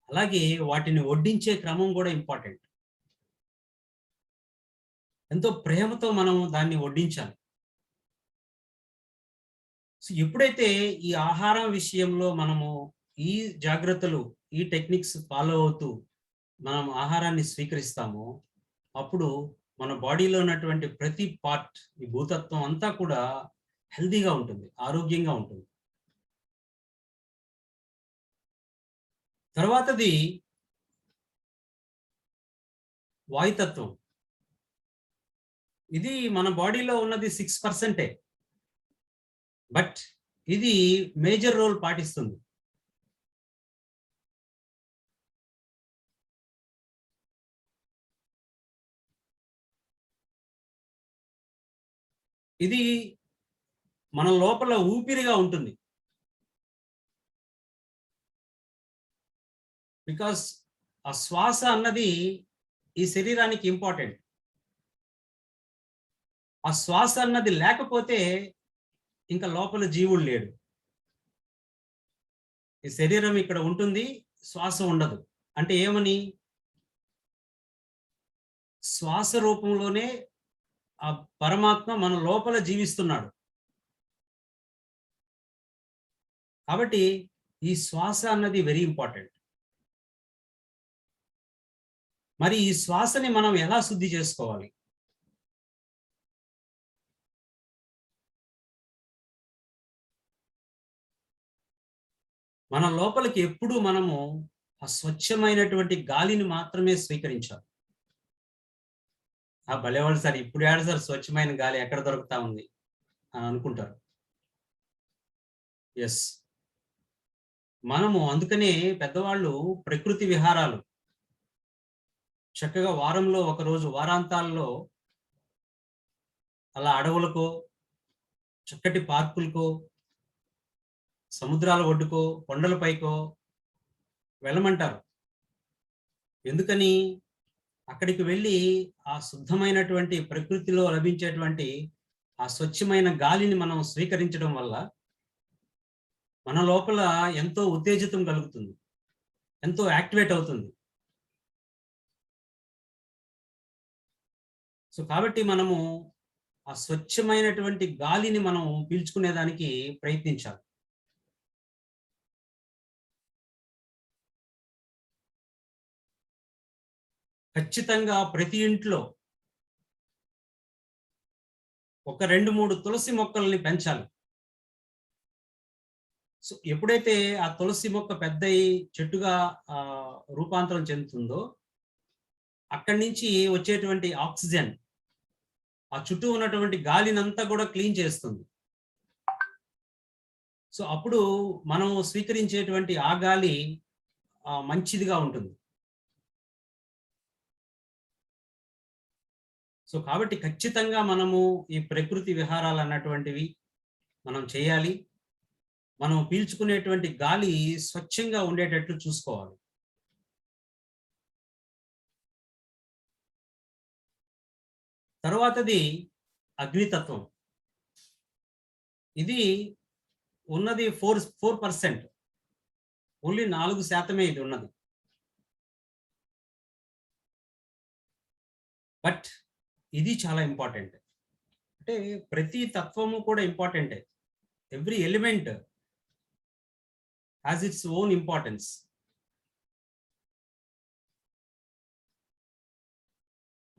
అలాగే వాటిని వడ్డించే క్రమం కూడా ఇంపార్టెంట్. ఎంతో ప్రేమతో మనం దాన్ని వడ్డించాలి. సో ఎప్పుడైతే ఈ ఆహారం విషయంలో మనము ఈ జాగ్రత్తలు, ఈ టెక్నిక్స్ ఫాలో అవుతూ మనం ఆహారాన్ని స్వీకరిస్తామో, అప్పుడు మన బాడీలో ఉన్నటువంటి ప్రతి పార్ట్, ఈ భూతత్వం అంతా కూడా హెల్తీగా ఉంటుంది, ఆరోగ్యంగా ఉంటుంది. తర్వాతది వాయుతత్వం. ఇది మన బాడీలో ఉన్నది 6%. బట్ ఇది మేజర్ రోల్ పాటిస్తుంది. ఇది మన లోపల ఊపిరిగా ఉంటుంది. బికాస్ ఆ శ్వాస అన్నది ఈ శరీరానికి ఇంపార్టెంట్. ఆ శ్వాస అన్నది లేకపోతే ఇంకా లోపల జీవుడు లేడు. ఈ శరీరం ఇక్కడ ఉంటుంది, శ్వాస ఉండదు. అంటే ఏమని? శ్వాస రూపంలోనే ఆ పరమాత్మ మన లోపల జీవిస్తున్నాడు. కాబట్టి ఈ శ్వాస అన్నది వెరీ ఇంపార్టెంట్. మరి ఈ శ్వాసని మనం ఎలా శుద్ధి చేసుకోవాలి? మన లోపలికి ఎప్పుడూ మనము ఆ స్వచ్ఛమైనటువంటి గాలిని మాత్రమే స్వీకరించాలి. ఆ భలేవాళ్ళు సార్, ఇప్పుడు ఏడ సార్ స్వచ్ఛమైన గాలి ఎక్కడ దొరుకుతా ఉంది అని అనుకుంటారు. ఎస్, మనము అందుకనే పెద్దవాళ్ళు ప్రకృతి విహారాలు చక్కగా వారంలో ఒకరోజు, వారాంతాల్లో అలా అడవులకో, చక్కటి పార్కులకో, సముద్రాల ఒడ్డుకో, కొండలపైకో వెళ్ళమంటారు. ఎందుకని? అక్కడికి వెళ్ళి ఆ శుద్ధమైనటువంటి ప్రకృతిలో లభించేటువంటి ఆ స్వచ్ఛమైన గాలిని మనం స్వీకరించడం వల్ల మన లోపల ఎంతో ఉత్తేజితం కలుగుతుంది, ఎంతో యాక్టివేట్ అవుతుంది. సో కాబట్టి మనము ఆ స్వచ్ఛమైనటువంటి గాలిని మనం పీల్చుకునేదానికి ప్రయత్నించాలి. ఖచ్చితంగా ప్రతి ఇంట్లో ఒక 2-3 తులసి మొక్కల్ని పెంచాలి. సో ఎప్పుడైతే ఆ తులసి మొక్క పెద్దయి చెట్టుగా రూపాంతరం చెందుతుందో, అక్కడి నుంచి వచ్చేటువంటి ఆక్సిజన్ ఆ చుట్టూ ఉన్నటువంటి గాలినంతా కూడా క్లీన్ చేస్తుంది. సో అప్పుడు మనం స్వీకరించేటువంటి ఆ గాలి మంచిదిగా ఉంటుంది. సో కాబట్టి ఖచ్చితంగా మనము ఈ ప్రకృతి విహారాలు అన్నటువంటివి మనం చేయాలి. మనం పీల్చుకునేటువంటి గాలి స్వచ్ఛంగా ఉండేటట్లు చూసుకోవాలి. తర్వాతది అగ్నితత్వం. ఇది ఉన్నది 4%. ఓన్లీ 4% ఇది ఉన్నది. బట్ ఇది చాలా ఇంపార్టెంట్. అంటే ప్రతి తత్వము కూడా ఇంపార్టెంటే. Every element has its own importance.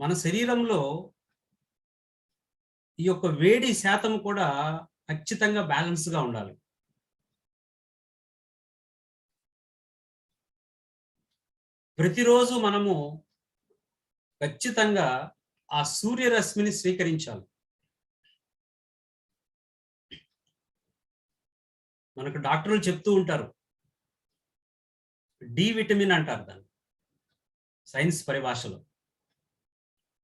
మన శరీరంలో ఈ యొక్క వేడి శాతం కూడా ఖచ్చితంగా బ్యాలెన్స్గా ఉండాలి. ప్రతిరోజు మనము ఖచ్చితంగా ఆ సూర్యరశ్మిని స్వీకరించాలి. మనకు డాక్టర్లు చెప్తూ ఉంటారు, డి విటమిన్ అంటారు దాన్ని సైన్స్ పరిభాషలో.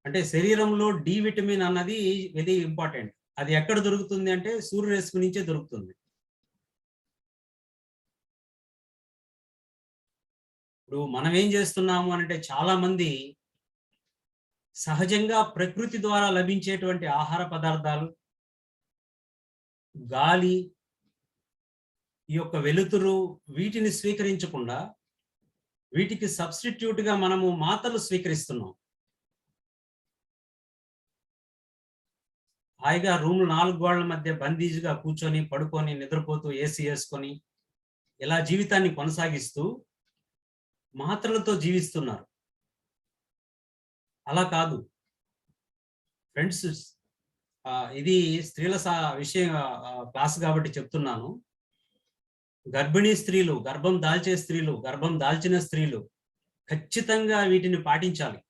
అంటే శరీరంలో డి విటమిన్ అన్నది వెరీ ఇంపార్టెంట్. అది ఎక్కడ దొరుకుతుంది అంటే సూర్యరశ్మి నుంచే దొరుకుతుంది. ఇప్పుడు మనం ఏం చేస్తున్నాము అంటే చాలా మంది సహజంగా ప్రకృతి ద్వారా లభించేటువంటి ఆహార పదార్థాలు, గాలి, ఈ యొక్క వెలుతురు వీటిని స్వీకరించకుండా వీటికి సబ్స్టిట్యూట్‌గా మనము మాత్రలు స్వీకరిస్తున్నాం. హాయిగా రూమ్ 4 గోడల మధ్య బందీజుగా కూర్చొని, పడుకొని, నిద్రపోతూ ఏసీ యేసుకొని, ఇలా జీవితాన్ని కొనసాగిస్తూ మాత్రలతో జీవిస్తున్నారు. అలా కాదు. ఫ్రెండ్స్, ఇది స్త్రీల విషయం క్లాస్ కాబట్టి చెప్తున్నాను. గర్భిణీ స్త్రీలు, గర్భం దాల్చే స్త్రీలు, గర్భం దాల్చిన స్త్రీలు ఖచ్చితంగా వీటిని పాటించాలి.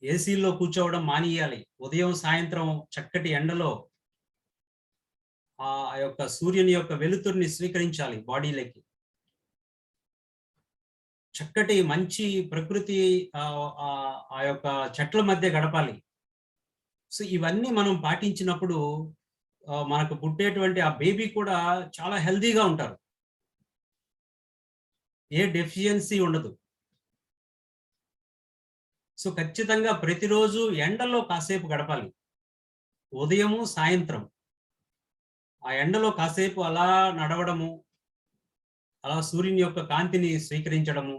ఏసీల్లో కూర్చోవడం మానేయాలి. ఉదయం, సాయంత్రం చక్కటి ఎండలో ఆ యొక్క సూర్యుని యొక్క వెలుతురిని స్వీకరించాలి బాడీలకి. చక్కటి మంచి ప్రకృతి ఆ యొక్క చెట్ల మధ్య గడపాలి. సో ఇవన్నీ మనం పాటించినప్పుడు మనకు పుట్టేటువంటి ఆ బేబీ కూడా చాలా హెల్తీగా ఉంటారు. ఏ డెఫిషియన్సీ ఉండదు. సో ఖచ్చితంగా ప్రతిరోజు ఎండలో కాసేపు గడపాలి. ఉదయము, సాయంత్రం ఆ ఎండలో కాసేపు అలా నడవడము, అలా సూర్యుని యొక్క కాంతిని స్వీకరించడము,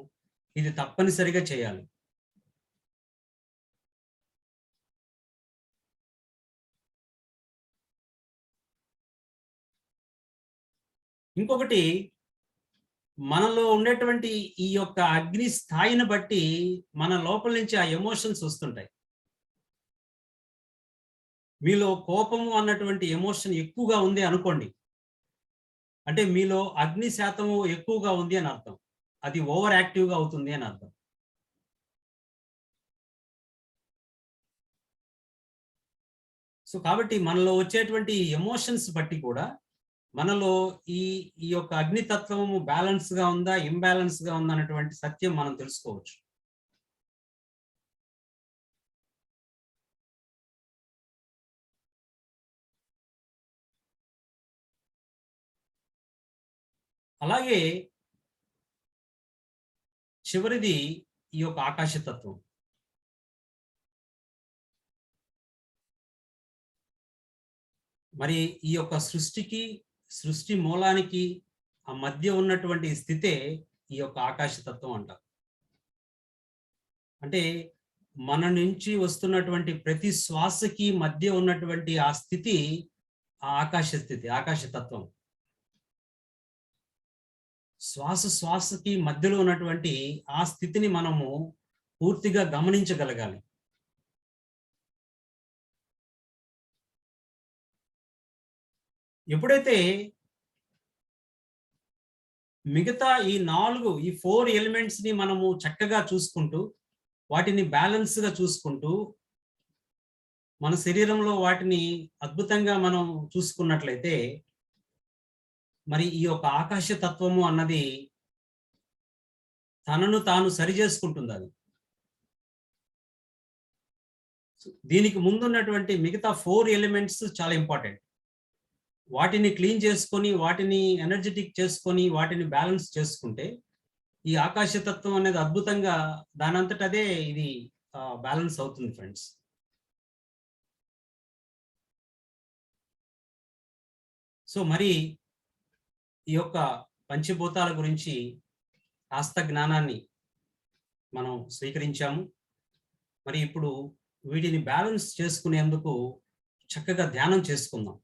ఇది తప్పనిసరిగా చేయాలి. ఇంకొకటి, మనలో ఉండేటువంటి ఈ యొక్క అగ్ని స్థాయిని బట్టి మన లోపల నుంచి ఆ ఎమోషన్స్ వస్తుంటాయి. మీలో కోపము అన్నటువంటి ఎమోషన్ ఎక్కువగా ఉంది అనుకోండి. అంటే మీలో అగ్ని శాతము ఎక్కువగా ఉంది అని అర్థం. అది ఓవర్ యాక్టివ్‌గా అవుతుంది అని అర్థం. సో కాబట్టి మనలో వచ్చేటువంటి ఎమోషన్స్ బట్టి కూడా మనలో ఈ ఈ యొక్క అగ్నితత్వము బ్యాలెన్స్‌గా ఉందా? ఇంబాలెన్స్‌గా ఉందా? అన్నటువంటి సత్యం మనం తెలుసుకోవచ్చు. అలాగే చివరిది ఈ యొక్క ఆకాశతత్వం. మరి ఈ యొక్క సృష్టికి, సృష్టి మూలానికి ఆ మధ్య ఉన్నటువంటి స్థితే ఈ యొక్క ఆకాశతత్వం అంటారు. అంటే మన నుంచి వస్తున్నటువంటి ప్రతి శ్వాసకి మధ్య ఉన్నటువంటి ఆ స్థితి ఆ ఆకాశ స్థితి, ఆకాశతత్వం. శ్వాసకి మధ్యలో ఉన్నటువంటి ఆ స్థితిని మనము పూర్తిగా గమనించగలగాలి. ఎప్పుడైతే మిగతా ఈ 4 ఎలిమెంట్స్‌ని మనము చక్కగా చూసుకుంటూ, వాటిని బ్యాలెన్స్‌గా చూసుకుంటూ, మన శరీరంలో వాటిని అద్భుతంగా మనం చూసుకున్నట్లయితే, మరి ఈ యొక్క ఆకాశ తత్వము అన్నది తనను తాను సరిజేసుకుంటుందది. దీనికి ముందున్నటువంటి మిగతా 4 ఎలిమెంట్స్ చాలా ఇంపార్టెంట్. వాటిని క్లీన్ చేసుకొని, వాటిని ఎనర్జిటిక్ చేసుకొని, వాటిని బ్యాలెన్స్ చేసుకుంటే, ఈ ఆకాశతత్వం అనేది అద్భుతంగా దానంతట అదే ఇది బ్యాలెన్స్ అవుతుంది ఫ్రెండ్స్. సో మరి ఈ యొక్క పంచభూతాల గురించి కాస్త జ్ఞానాన్ని మనం స్వీకరించాము. మరి ఇప్పుడు వీటిని బ్యాలెన్స్ చేసుకునేందుకు చక్కగా ధ్యానం చేసుకుందాం.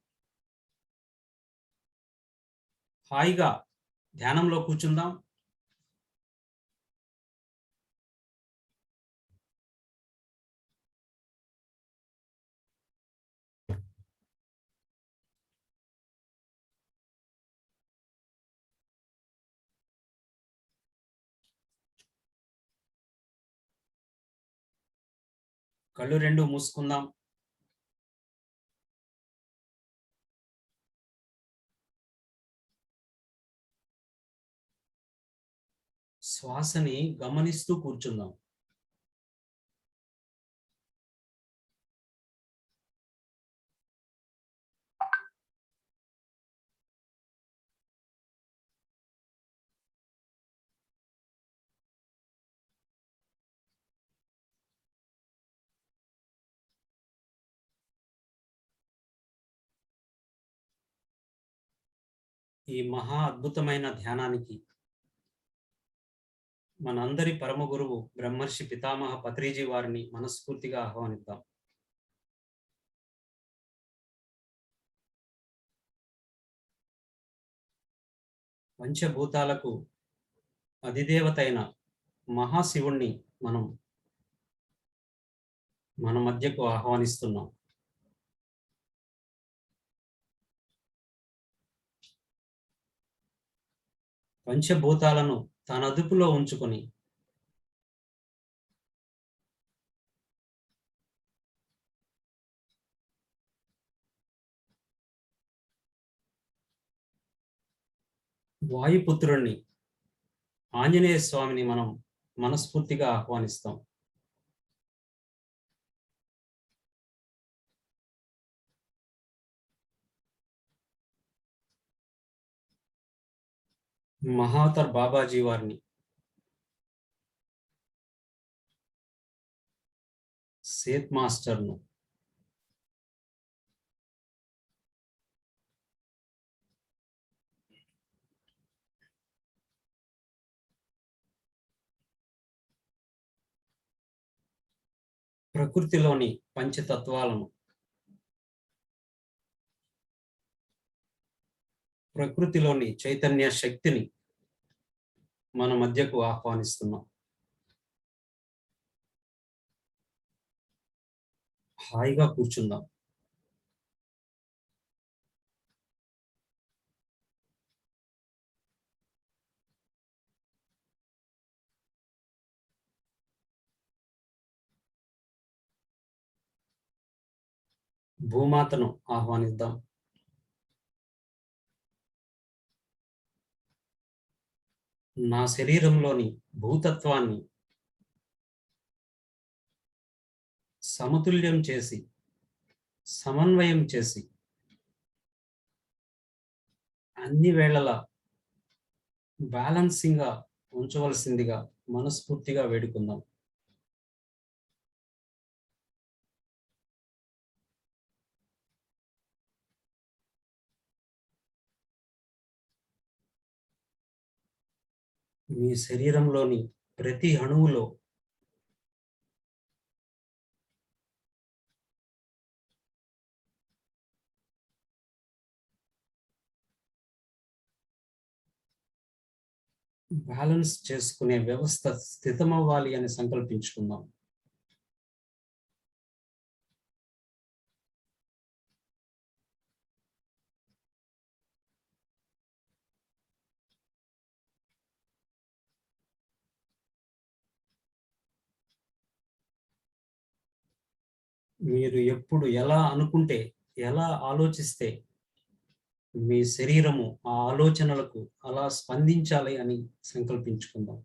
హాయిగా ధ్యానంలో కూర్చుందాం. కళ్ళు 2 మూసుకుందాం. శ్వాసని గమనిస్తూ కూర్చుందాం. ఈ మహా అద్భుతమైన ధ్యానానికి మనందరి పరమ గురువు బ్రహ్మర్షి పితామహ పత్రిజీ వారిని మనస్ఫూర్తిగా ఆహ్వానిద్దాం. పంచభూతాలకు అధిదేవత అయిన మహాశివుణ్ణి మనం మన మధ్యకు ఆహ్వానిస్తున్నాం. పంచభూతాలను తన అదుపులో ఉంచుకొని వాయుపుత్రుణ్ణి ఆంజనేయ స్వామిని మనం మనస్ఫూర్తిగా ఆహ్వానిస్తాం. మహావతార్ బాబాజీ వారిని, సేత్ మాస్టర్ను, ప్రకృతిలోని పంచతత్వాలను, ప్రకృతిలోని చైతన్య శక్తిని మన మధ్యకు ఆహ్వానిస్తున్నాం. హాయిగా కూర్చుందాం. భూమాతను ఆహ్వానిద్దాం. నా శరీరంలోని భూతత్వాన్ని సమతుల్యం చేసి, సమన్వయం చేసి, అన్ని వేళలా బ్యాలెన్సింగ్ గా ఉంచవలసిందిగా మనస్ఫూర్తిగా వేడుకుందాం. మీ శరీరంలోని ప్రతి అణువులో బ్యాలెన్స్ చేసుకునే వ్యవస్థ స్థితమవ్వాలి అని సంకల్పించుకుందాం. మీరు ఎప్పుడు ఎలా అనుకుంటే, ఎలా ఆలోచిస్తే మీ శరీరము ఆ ఆలోచనలకు అలా స్పందించాలి అని సంకల్పించుకుందాం.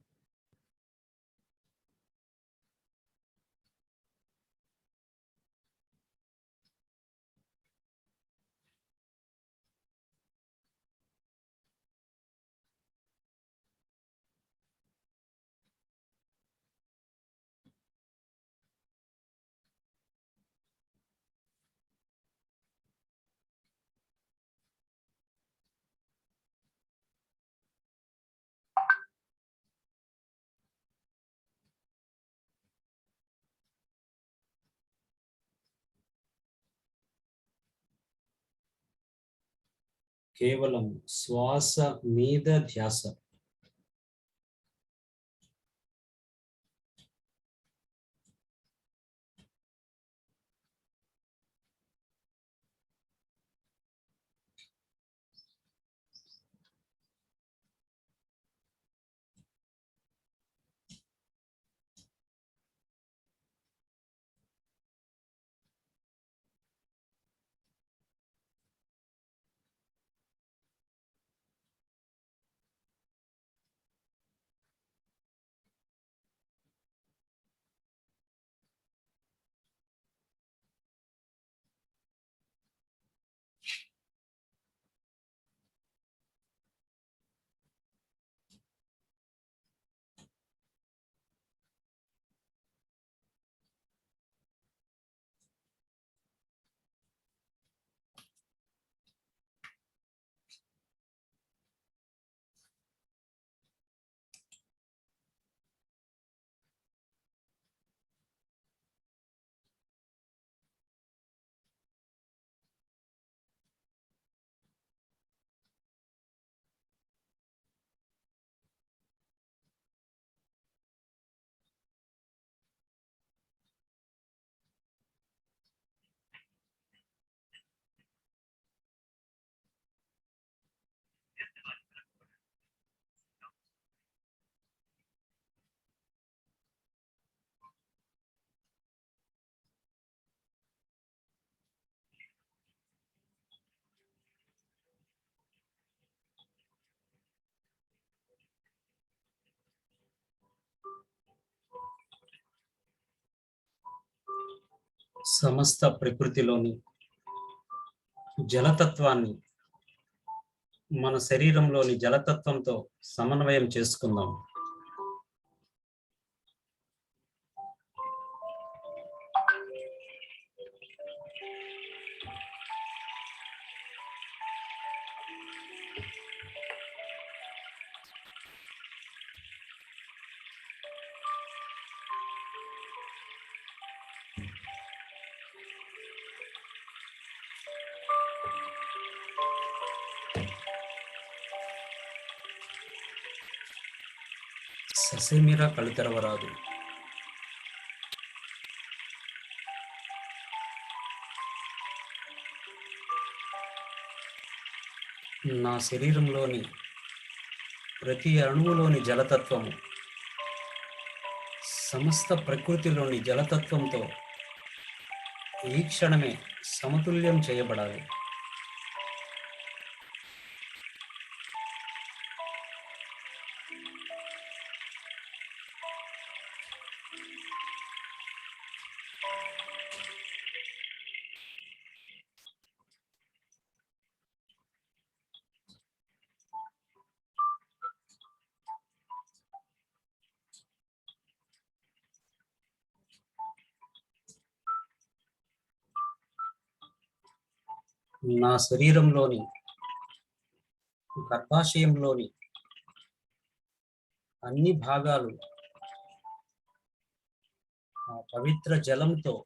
కేవలం శ్వాస మీద ధ్యాస. సమస్త ప్రకృతిలోని జలతత్వాన్ని మన శరీరంలోని జలతత్వంతో సమన్వయం చేసుకుందాం. ససేమిరా కళ్ళు తెరవరాదు. నా శరీరంలోని ప్రతి అణువులోని జలతత్వము సమస్త ప్రకృతిలోని జలతత్వంతో ఈ క్షణమే సమతుల్యం చేయబడాలి. నా శరీరంలోని గర్భాశయంలోని అన్ని భాగాలు ఆ పవిత్ర జలంతో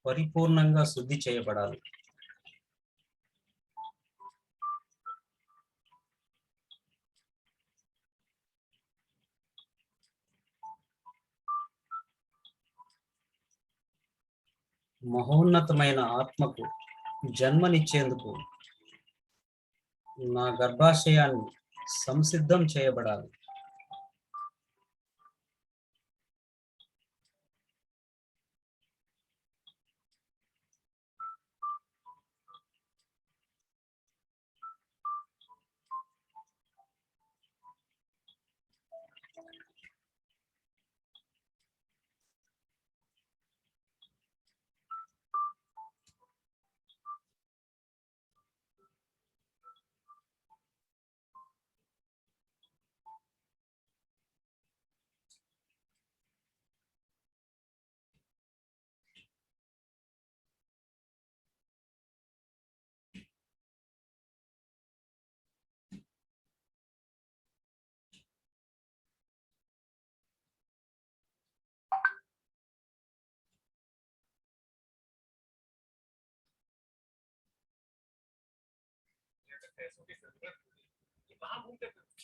పరిపూర్ణంగా శుద్ధి చేయబడాలి. మహోన్నతమైన ఆత్మకు జన్మనిచ్చేందుకు నా గర్భాశయాన్ని సంసిద్ధం చేయబడాలి.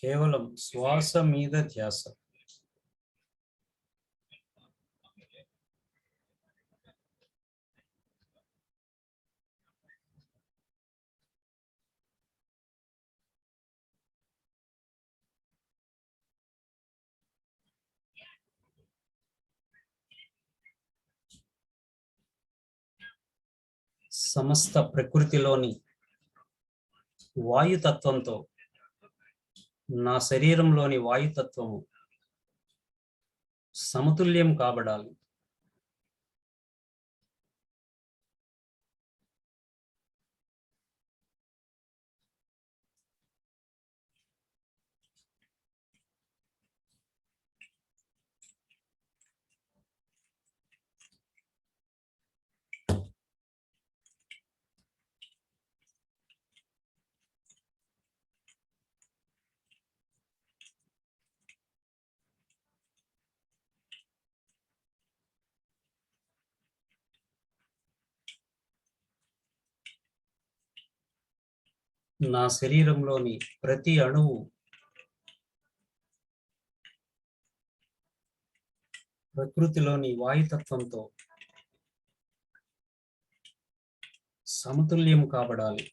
కేవలం శ్వాస మీద ధ్యాస. సమస్త ప్రకృతిలోని వాయుతత్వంతో నా శరీరంలోని వాయుతత్వము సమతుల్యం కాబడాలి. నా శరీరంలోని ప్రతి అణువు ప్రకృతిలోని వాయుతత్వంతో సమతుల్యం కాబడాలి.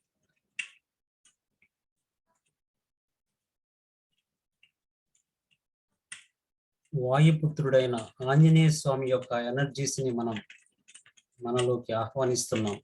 వాయుపుత్రుడైన ఆంజనేయ స్వామి యొక్క ఎనర్జీస్ ని మనం మనలోకి ఆహ్వానిస్తున్నాం.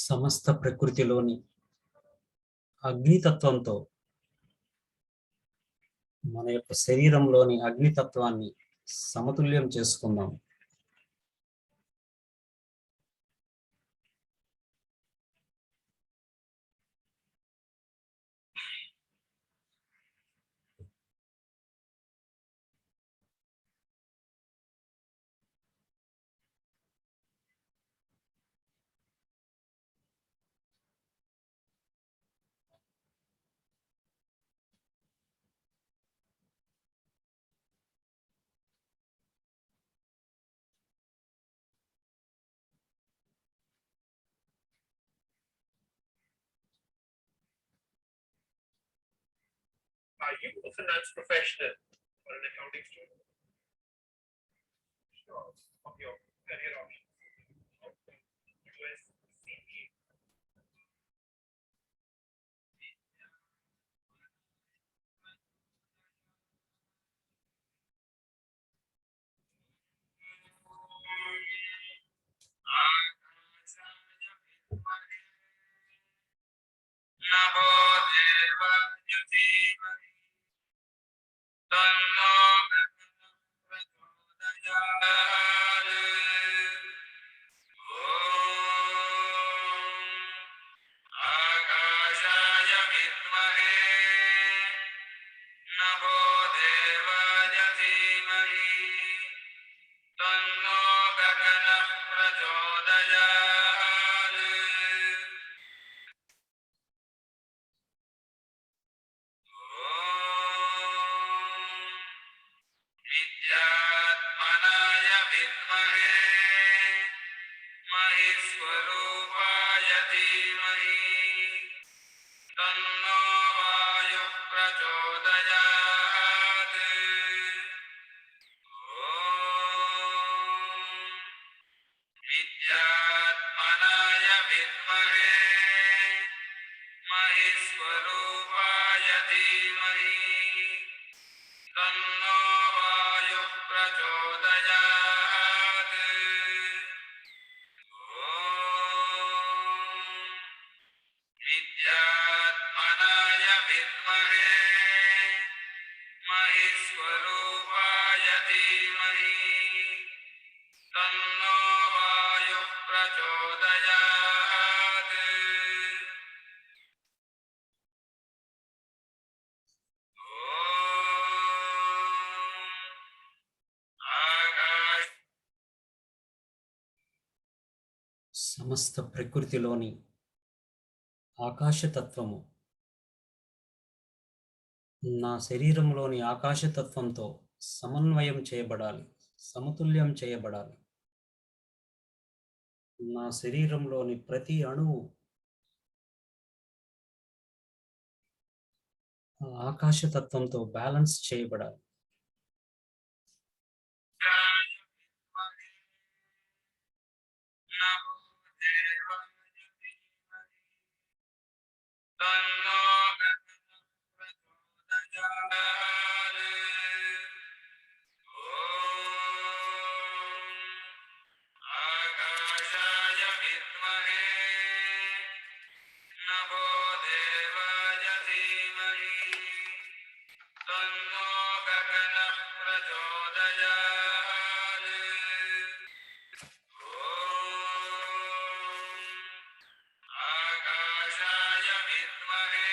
సమస్త ప్రకృతిలోని అగ్నితత్వంతో మన యొక్క శరీరంలోని అగ్నితత్వాన్ని సమతుల్యం చేసుకుందాం. Are you a finance professional or an accounting student? Sure. Of your career options. US CPA. नमो देवाय धीमहि तन्नो प्रचोदयात् ॐ आकाशाय विद्महे नमो देवाय धीमहि तन्नो गगनः प्रचोदयात् विद्यात्मनाय विद्महे महेश्वरूपाय धीमहि तन्नो वायुः प्रचोदयात् ॐ विद्यात्मनाय विद्महे महेश्वरूपाय धीमहि तन्नो वायुः प्रचोदयात् ॐ विद्यात्मनाय विद्महे महेश्वरूपाय धीमहि तन्नो वायुः प्रचोदयात् आकाश సమస్త ప్రకృతిలోని ఆకాశతత్వము నా శరీరంలోని ఆకాశతత్వంతో సమన్వయం చేయబడాలి, సమతుల్యం చేయబడాలి. నా శరీరంలోని ప్రతి అణువు ఆ ఆకాశతత్వంతో బ్యాలెన్స్ చేయబడాలి. नमो देवाय धीमहि तन्नो गगनः प्रचोदयात् ॐ आकाशाय विद्महे नमो देवाय धीमहि तन्नो गगनः प्रचोदयात् ॐ आकाशाय विद्महे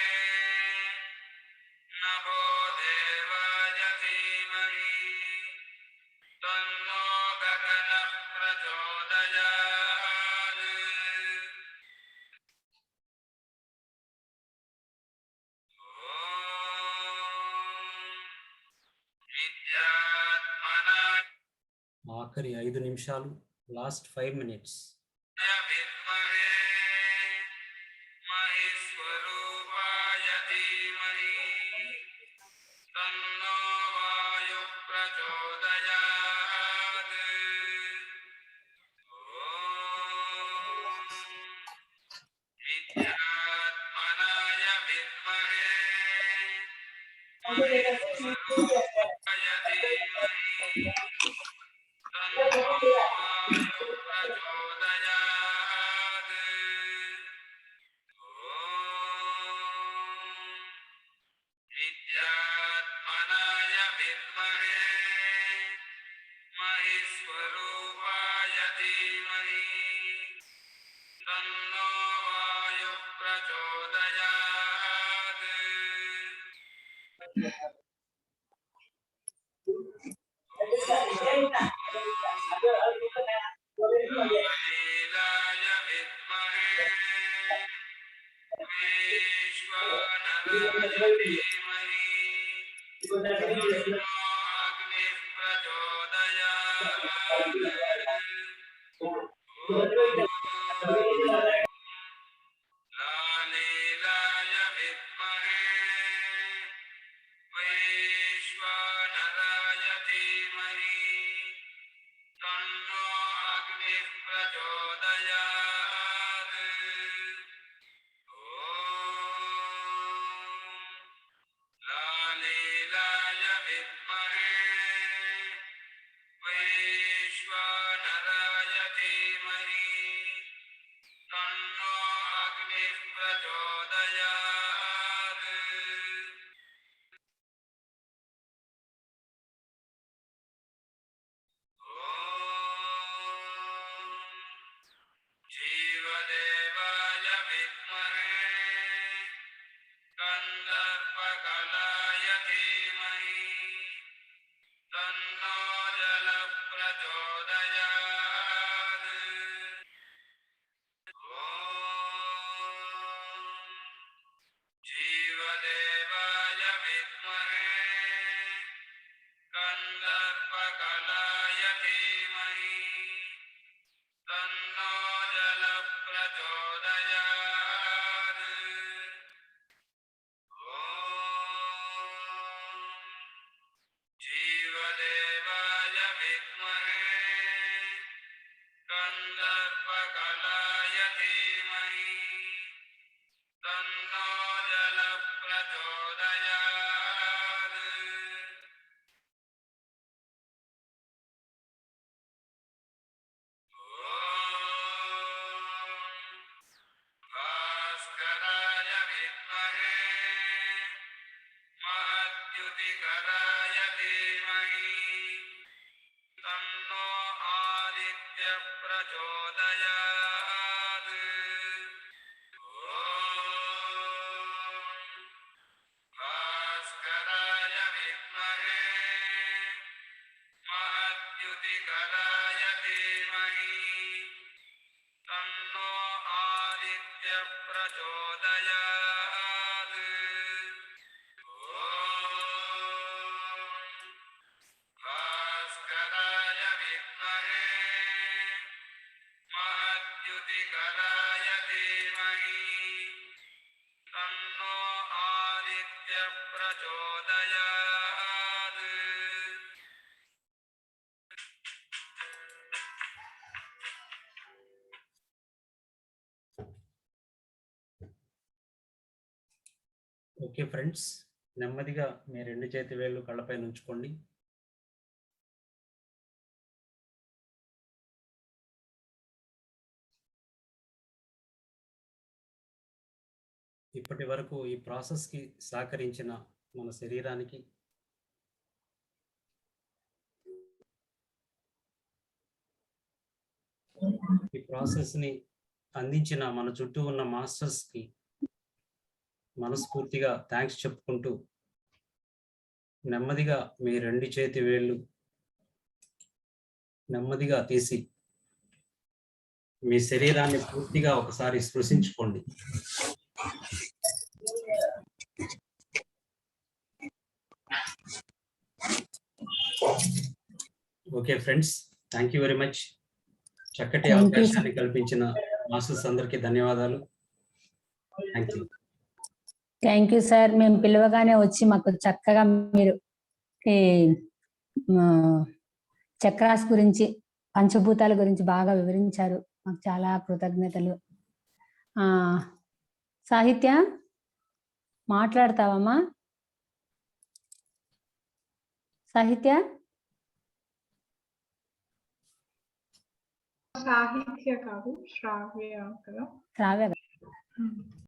नमो देवाय धीमहि तन्नो गगनः प्रचोदयात् विद्यात्मनाय ఆఖరి 5 నిమిషాలు, లాస్ట్ 5 minutes. विद्महे महेश्वरूपाय धीमहि तन्नो वायुः प्रचोदयात् ॐ विद्यात्मनाय विद्महे महेश्वरूपाय धीमहि तन्नो वायुः प्रचोदयात् धीमहि तन्नो वायुः प्रचोदयात् लीलाय विद्महे विश्वानराय धीमहि तन्नो अग्निः प्रचोदयात् लीलाय विद्महे वैश्वानराय धीमहि तन्नो अग्निः प्रचोदयात् लीलाय विद्महे वैश्वानराय धीमहि तन्नो अग्निः प्रचोदयात् जीवदेवाय विद्महे कन्दर्पकलाय धीमहि तन्नो जलः प्रचोदयात् जीवदेवाय विद्महे कन्दर्पकलाय धीमहि तन्नो जलः प्रचोदयात् जीवदेवाय विद्महे कन्दर्पकलाय धीमहि तन्नो जलः प्रचोदयात् भास्कराय विद्महे महद्युतिकराय धीमहि तन्नो आदित्यः प्रचोदयात् भास्कराय विद्महे महद्युतिकराय धीमहि तन्नो आदित्यः प्रचोदयात् भास्कराय विद्महे महद्युतिकराय धीमहि तन्नो आदित्यः प्रचोदयात् ఓకే ఫ్రెండ్స్, నెమ్మదిగా మీ రెండు చేతి వేళ్ళు కళ్ళపై ఉంచుకోండి. ఇప్పటి వరకు ఈ ప్రాసెస్కి సహకరించిన మన శరీరానికి, ఈ ప్రాసెస్ని అందించిన మన చుట్టూ ఉన్న మాస్టర్స్కి మనస్ఫూర్తిగా థ్యాంక్స్ చెప్పుకుంటూ నెమ్మదిగా మీ రెండు చేతి వేళ్ళు నెమ్మదిగా తీసి మీ శరీరాన్ని పూర్తిగా ఒకసారి స్పృశించుకోండి. Okay friends, thank you very much. చక్కటి అవకాశాన్ని కల్పించిన మాస్టర్స్ అందరికీ ధన్యవాదాలు. Thank you. Thank you sir. మేము పిలవగానే వచ్చి మాకు చక్కగా మీరు ఈ చక్రాస్ గురించి, పంచభూతాల గురించి బాగా వివరించారు. మాకు చాలా కృతజ్ఞతలు. సాహిత్య మాట్లాడతావమ్మా? సాహిత్య సాహిత్య కాదు, శ్రావ్య కదా. శ్రావ్య.